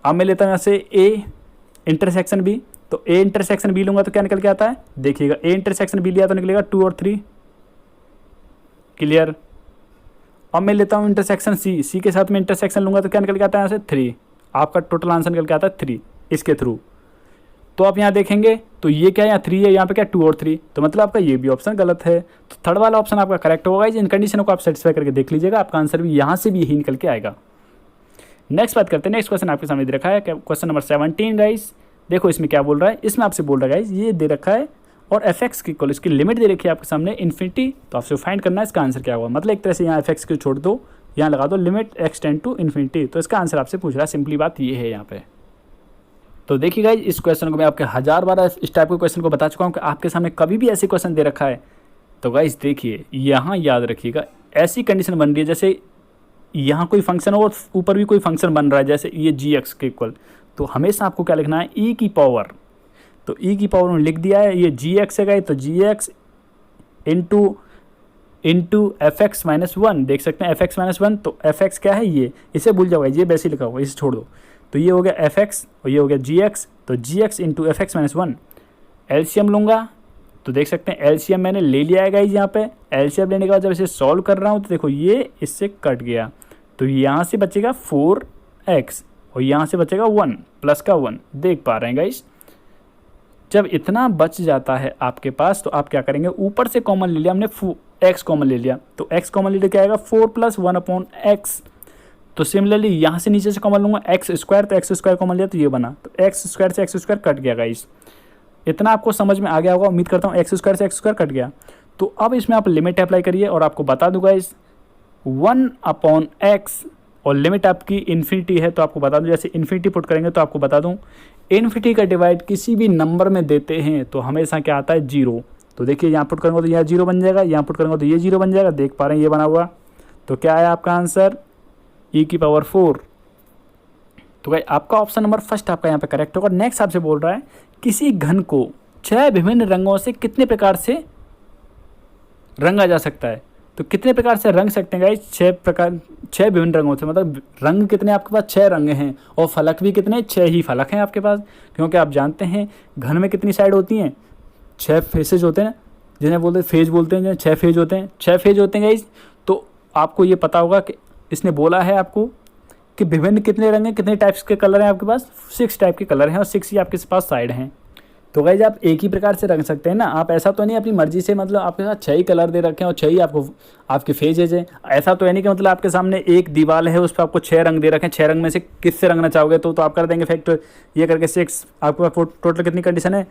Speaker 1: अब मैं लेता हूँ यहाँ से ए इंटरसेक्शन बी, तो ए इंटरसेक्शन बी लूँगा तो क्या निकल के आता है, देखिएगा ए इंटरसेक्शन बी लिया तो निकलेगा 2 और 3, क्लियर। अब मैं लेता हूँ इंटरसेक्शन सी, सी के साथ में इंटरसेक्शन लूँगा तो क्या निकल के आता है यहाँ से 3, आपका टोटल आंसर निकल के आता है 3 इसके थ्रू। तो आप यहाँ देखेंगे तो ये क्या है, यहाँ 3 है, यहाँ पे क्या 2 और 3, तो मतलब आपका ये भी ऑप्शन गलत है। तो थर्ड वाला ऑप्शन आपका करेक्ट होगा। इन कंडीशनों को आप सेटिस्फाई करके देख लीजिएगा, आपका आंसर भी यहाँ से भी यही निकल के आएगा। नेक्स्ट बात करते हैं, नेक्स्ट क्वेश्चन आपके सामने दे रखा है, क्वेश्चन नंबर 17 गाइस। देखो इसमें क्या बोल रहा है, इसमें आपसे बोल रहा है गाइस ये दे रखा है और fx की इक्वल इसकी लिमिट दे रखी है आपके सामने इन्फिनिटी, तो आपसे फाइंड करना है इसका आंसर क्या होगा। मतलब एक तरह से यहाँ fx को छोड़ दो, यहाँ लगा दो limit x tend to infinity, तो इसका आंसर आपसे पूछ रहा है। सिंपली बात ये है यहाँ पे। तो देखिए गाइस इस क्वेश्चन को मैं आपके 1000 बार इस टाइप के क्वेश्चन को बता चुका हूँ कि आपके सामने कभी भी ऐसे क्वेश्चन दे रखा है तो गाइस देखिए यहाँ याद रखिएगा, ऐसी कंडीशन बन रही है जैसे यहाँ कोई फंक्शन हो और ऊपर भी कोई फंक्शन बन रहा है, जैसे ये g(x) के इक्वल, तो हमेशा आपको क्या लिखना है e की पावर, तो e की पावर में लिख दिया है, ये g(x) है गाइस, तो g(x) इंटू fx माइनस 1, देख सकते हैं fx माइनस 1, तो fx क्या है ये, इसे भूल जाओ, ये वैसे लिखा हुआ, इसे छोड़ दो। तो ये हो गया fx और ये हो गया gx, तो gx into fx minus 1। LCM लूँगा तो देख सकते हैं एलसीएम मैंने ले लिया है गाइस, यहाँ पे एलसीएम लेने के बाद जब इसे सॉल्व कर रहा हूँ तो देखो ये इससे कट गया, तो यहाँ से बचेगा 4x और यहाँ से बचेगा 1 प्लस का 1, देख पा रहे हैं गाइस। जब इतना बच जाता है आपके पास तो आप क्या करेंगे, ऊपर से कॉमन ले लिया हमने, x कॉमन ले लिया, तो x कॉमन ले लिया क्या आएगा 4 प्लस 1 अपॉन x। तो सिमिलरली यहाँ से नीचे से कॉमन लूँगा x स्क्वायर, तो x स्क्वायर कॉमन लिया तो ये बना, तो x स्क्वायर से x स्क्वायर कट गया गाइस। इतना आपको समझ में आ गया होगा, उम्मीद करता हूँ। x स्क्वायर से x स्क्वायर कट गया, तो अब इसमें आप लिमिट अप्लाई करिए और आपको बता दूँ गाइस 1 अपॉन x और लिमिट आपकी इन्फिनिटी है, तो आपको बता दूँ जैसे इन्फिनिटी पुट करेंगे तो आपको बता दूँ इन्फिनिटी का डिवाइड किसी भी नंबर में देते हैं तो हमेशा क्या आता है 0। तो देखिए यहाँ पुट करेंगे तो यहाँ 0 बन जाएगा, यहाँ पुट करेंगे तो ये 0 बन जाएगा, देख पा रहे हैं ये बना हुआ। तो क्या है आपका आंसर e की पावर 4। तो भाई आपका ऑप्शन नंबर फर्स्ट आपका यहाँ पे करेक्ट होगा। नेक्स्ट आपसे बोल रहा है किसी घन को 6 विभिन्न रंगों से कितने प्रकार से रंगा जा सकता है, तो कितने प्रकार से रंग सकते हैं गाइस, 6 विभिन्न रंगों से, मतलब रंग कितने आपके पास 6 रंग हैं और फलक भी कितने 6 ही फलक हैं आपके पास, क्योंकि आप जानते हैं घन में कितनी साइड होती हैं 6 फेसेज होते हैं, जिन्हें बोलते हैं फेज बोलते हैं, 6 फेज होते हैं, 6 फेज होते हैं गाइस। तो आपको ये पता होगा कि इसने बोला है आपको कि विभिन्न कितने रंग हैं, कितने टाइप्स के कलर हैं आपके पास, 6 टाइप के कलर हैं और 6 ही आपके पास साइड हैं। तो गाइज आप एक ही प्रकार से रंग सकते हैं ना, आप ऐसा तो नहीं अपनी मर्जी से, मतलब आपके साथ 6 ही कलर दे रखे हैं और 6 ही आपको आपके फेजेज है, ऐसा तो है नहीं कि मतलब आपके सामने एक दीवार है उस पर आपको 6 रंग दे रखे हैं, 6 रंग में से किससे रंगना चाहोगे तो आप कर देंगे फैक्टर ये करके 6, आपके पास टोटल कितनी कंडीशन है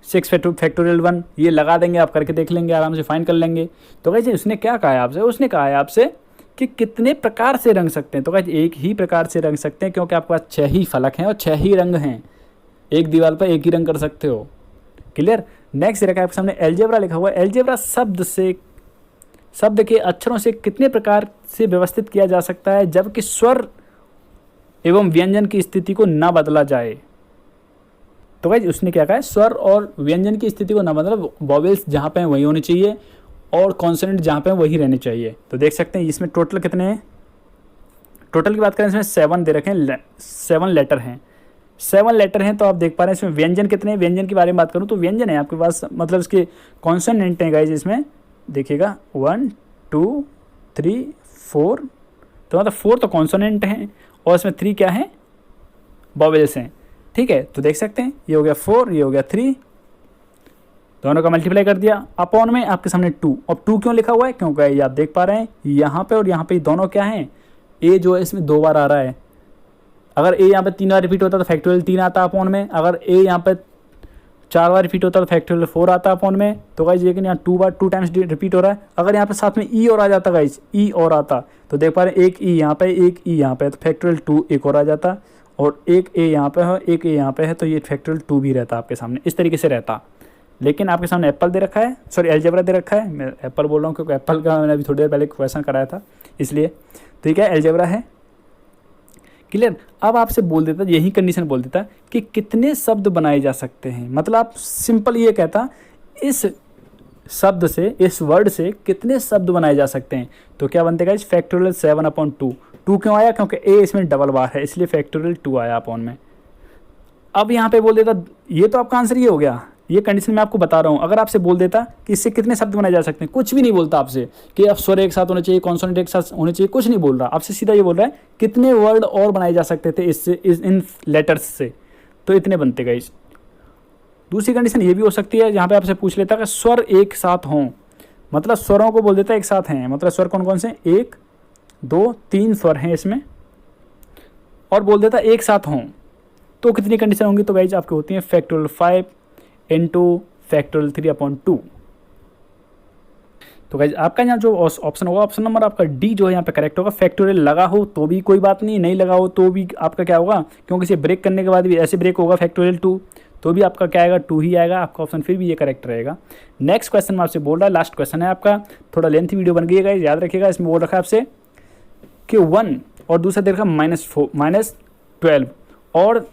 Speaker 1: 6 फैक्टोरियल 1, ये लगा देंगे, आप करके देख लेंगे, आराम से फाइन कर लेंगे। तो गाइज उसने क्या कहा है आपसे, उसने कहा है आपसे कि कितने प्रकार से रंग सकते हैं, तो गाइज एक ही प्रकार से रंग सकते हैं क्योंकि आपके पास 6 ही फलक हैं और 6 ही रंग हैं, एक दीवार पर एक ही रंग कर सकते हो। क्लियर। नेक्स्ट रखा है आपके सामने एलजेब्रा लिखा हुआ है। एलजेब्रा शब्द के अक्षरों से कितने प्रकार से व्यवस्थित किया जा सकता है जबकि स्वर एवं व्यंजन की स्थिति को ना बदला जाए। तो गाइज उसने क्या कहा है, स्वर और व्यंजन की स्थिति को ना, मतलब वॉवेल्स जहाँ पे हैं वही होनी चाहिए और कॉन्सोनेंट जहाँ पे हैं वही रहने चाहिए। तो देख सकते हैं इसमें टोटल कितने हैं, टोटल की बात करें इसमें 7 दे रखे हैं, 7 लेटर हैं, 7 लेटर हैं। तो आप देख पा रहे हैं इसमें व्यंजन कितने हैं, व्यंजन के बारे में बात करूँ तो व्यंजन है आपके पास, मतलब इसके कॉन्सोनेंट हैं गाइज, इसमें देखिएगा 1 2 3 4, तो मतलब 4 तो कॉन्सोनेंट हैं और इसमें 3 क्या है वॉवेल्स हैं। ठीक है, तो देख सकते हैं ये हो गया 4, ये हो गया 3, दोनों का मल्टीप्लाई कर दिया, अपॉन में आपके सामने 2। अब 2 क्यों लिखा हुआ है, क्योंकि ये आप देख पा रहे हैं यहाँ पे और यहाँ पे दोनों क्या हैं, ए जो है इसमें 2 बार आ रहा है, अगर ए यहाँ पे 3 बार रिपीट होता तो फैक्टोरियल 3 आता अपॉन में, अगर ए यहाँ पे 4 बार रिपीट होता तो फैक्टोरियल 4 आता अपॉन में। तो गाइज लेकिन यहाँ 2 टाइम्स रिपीट हो रहा है, अगर यहाँ पे साथ में ई और आ जाता गाइज, ई और आता तो देख पा रहे हैं एक ई यहाँ पे एक ई यहाँ पे, तो फैक्टोरियल 2 एक और आ जाता, और एक ए यहाँ पे है एक ए यहाँ पे है, तो ये फैक्टोरियल 2 भी रहता आपके सामने, इस तरीके से रहता। लेकिन आपके सामने एप्पल दे रखा है, सॉरी एलजेब्रा दे रखा है, मैं एप्पल बोल रहा हूँ क्योंकि एप्पल का मैंने अभी थोड़ी देर पहले क्वेश्चन कराया था इसलिए। तो ये क्या एलजेब्रा है, क्लियर। अब आपसे बोल देता, यही कंडीशन बोल देता कि कितने शब्द बनाए जा सकते हैं, मतलब आप सिंपल ये कहता इस शब्द से, इस वर्ड से कितने शब्द बनाए जा सकते हैं। तो क्या बनते गाइस, फैक्टोरियल 7/2। 2 क्यों आया, क्योंकि ए इसमें डबल बार है, इसलिए फैक्टोरियल 2 आया अपॉन में। अब यहाँ पे बोल देता, ये तो आपका आंसर ये हो गया, ये कंडीशन मैं आपको बता रहा हूँ। अगर आपसे बोल देता कि इससे कितने शब्द बनाए जा सकते हैं, कुछ भी नहीं बोलता आपसे कि अब स्वर एक साथ होने चाहिए, कॉन्सोनेंट एक साथ होने चाहिए, कुछ नहीं बोल रहा आपसे, सीधा ये बोल रहा है कितने वर्ड और बनाए जा सकते थे इससे, इन लेटर्स से, तो इतने बनते गाइस। दूसरी कंडीशन ये भी हो सकती है, जहाँ पे आपसे पूछ लेता कि स्वर एक साथ हों, मतलब स्वरों को बोल देता एक साथ हैं, मतलब स्वर कौन कौन से, 1 2 3 स्वर हैं इसमें, और बोल देता एक साथ हों, तो कितनी कंडीशन होंगी। तो गाइस आपकी होती है फैक्टोरियल 5 इंटू फैक्टोरियल 3/2। तो गाइस आपका यहाँ जो ऑप्शन होगा, ऑप्शन नंबर आपका डी जो है यहाँ पे करेक्ट होगा। फैक्टोरियल लगा हो तो भी कोई बात नहीं, नहीं लगा हो तो भी आपका क्या होगा, क्योंकि इसे ब्रेक करने के बाद भी ऐसे ब्रेक होगा फैक्टोरियल 2, तो भी आपका क्या आएगा, 2 ही आएगा। आपका ऑप्शन फिर भी ये करेक्ट रहेगा। नेक्स्ट क्वेश्चन में आपसे बोल रहा है, लास्ट क्वेश्चन है आपका, थोड़ा लेंथी वीडियो बन गई है गाइस, याद रखिएगा। इसमें बोल रखा है आपसे कि 1 और दूसरा दे रखा -12, और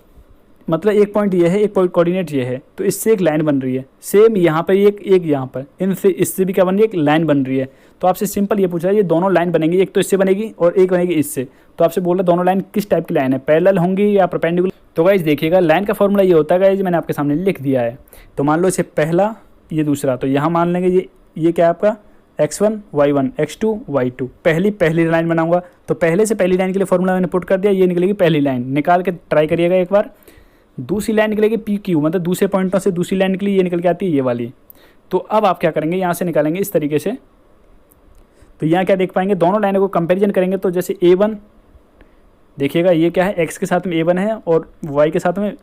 Speaker 1: मतलब एक पॉइंट ये है, एक पॉइंट कोऑर्डिनेट ये है, तो इससे एक लाइन बन रही है, सेम यहाँ पर एक यहाँ पर, इनसे इससे भी क्या बन रही है, एक लाइन बन रही है। तो आपसे सिंपल ये पूछा है, ये दोनों लाइन बनेंगी, एक तो इससे बनेगी और एक बनेगी इससे, तो आपसे बोल रहा है दोनों लाइन किस टाइप की लाइन है, पैरेलल होंगी या परपेंडिकुलर। तो गाइस देखिएगा, लाइन का फॉर्मूला ये होता है गाइस, मैंने आपके सामने लिख दिया है। तो मान लो इसे पहला, ये दूसरा, तो यहाँ मान लेंगे ये क्या है आपका x1 y1 x2 y2, पहली लाइन बनाऊंगा। तो पहले से पहली लाइन के लिए फॉर्मूला मैंने पुट कर दिया, ये निकलेगी पहली लाइन, निकाल के ट्राई करिएगा एक बार। दूसरी लाइन निकलेगी पी क्यू, मतलब दूसरे पॉइंटों से दूसरी लाइन निकली, ये निकल के आती है ये वाली। तो अब आप क्या करेंगे, यहाँ से निकालेंगे इस तरीके से। तो यहाँ क्या देख पाएंगे, दोनों लाइनों को कंपैरिजन करेंगे, तो जैसे A1 देखिएगा, ये क्या है, x के साथ में A1 है और y के साथ में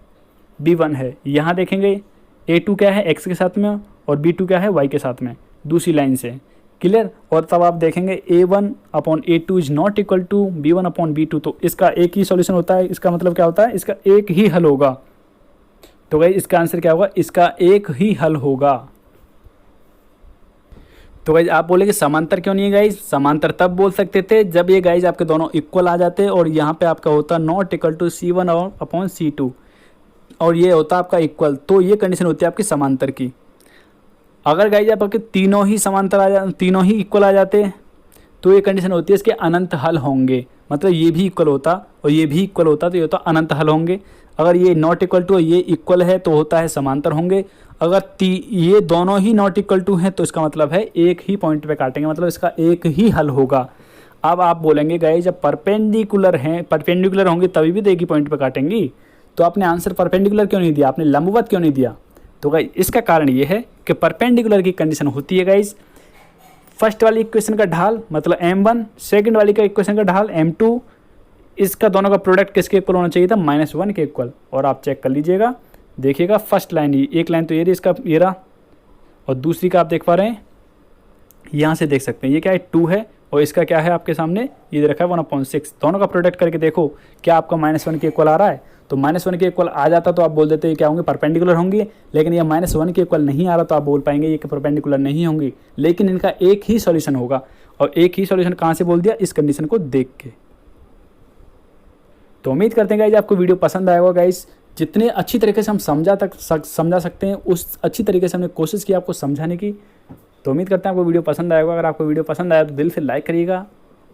Speaker 1: B1 है। यहाँ देखेंगे A2 क्या है, x के साथ में, और B2 क्या है, y के साथ में, दूसरी लाइन से। क्लियर। और तब आप देखेंगे A1/A2 is not equal to B1/B2, तो इसका एक ही सॉल्यूशन होता है। इसका मतलब क्या होता है, इसका एक ही हल होगा। तो गाइस इसका आंसर क्या होगा, इसका एक ही हल होगा। तो गाइस आप बोले कि समांतर क्यों नहीं है गाइस, समांतर तब बोल सकते थे जब ये गाइस आपके दोनों इक्वल आ जाते, और यहाँ पे आपका होता नॉट इक्वल टू C1/C2, और ये होता आपका इक्वल, तो ये कंडीशन होती है आपकी समांतर की। अगर गाइस आपके तीनों ही समांतर तीनों ही इक्वल आ जाते, तो ये कंडीशन होती है इसके अनंत हल होंगे, मतलब ये भी इक्वल होता और ये भी इक्वल होता, तो ये होता अनंत हल होंगे। अगर ये नॉट इक्वल टू ये इक्वल है तो होता है समांतर होंगे। अगर ये दोनों ही नॉट इक्वल टू हैं तो इसका मतलब है एक ही पॉइंट पे काटेंगे, मतलब इसका एक ही हल होगा। अब आप बोलेंगे गाइस जब परपेंडिकुलर होंगे तभी भी तो एक ही पॉइंट पे काटेंगी, तो आपने आंसर परपेंडिकुलर क्यों नहीं दिया, आपने लंबवत क्यों नहीं दिया। तो गाइस इसका कारण ये है कि परपेंडिकुलर की कंडीशन होती है गाइस, फर्स्ट वाली इक्वेशन का ढाल मतलब m1, सेकंड वाली का इक्वेशन का ढाल m2, इसका दोनों का प्रोडक्ट किसके इक्वल होना चाहिए था, -1 के इक्वल। और आप चेक कर लीजिएगा, देखिएगा फर्स्ट लाइन ही, एक लाइन तो ये रही इसका, ये रहा, और दूसरी का आप देख पा रहे हैं, यहाँ से देख सकते हैं ये क्या है 2 है, और इसका क्या है आपके सामने ये दे रखा है 1/6। दोनों का प्रोडक्ट करके देखो क्या आपका -1 के इक्वल आ रहा है। तो -1 के इक्वल आ जाता तो आप बोल देते क्या होंगे, परपेंडिकुलर होंगे, लेकिन ये -1 के इक्वल नहीं आ रहा तो आप बोल पाएंगे ये कि परपेंडिकुलर नहीं होंगी, लेकिन इनका एक ही सॉल्यूशन होगा। और एक ही सॉल्यूशन कहाँ से बोल दिया, इस कंडीशन को देख के। तो उम्मीद करते हैं गाइज आपको वीडियो पसंद आएगा गाइज, जितने अच्छी तरीके से हम समझा सकते हैं उस अच्छी तरीके से हमने कोशिश की आपको समझाने की। तो उम्मीद करते हैं आपको वीडियो पसंद आएगा। अगर आपको वीडियो पसंद आया तो दिल से लाइक करिएगा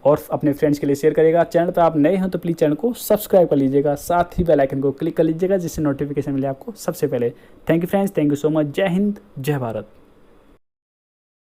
Speaker 1: और अपने फ्रेंड्स के लिए शेयर करिएगा। चैनल पर आप नए हैं तो प्लीज़ चैनल को सब्सक्राइब कर लीजिएगा, साथ ही बेल आइकन को क्लिक कर लीजिएगा जिससे नोटिफिकेशन मिले आपको सबसे पहले। Thank you friends, thank you so much. जय हिंद, जय भारत।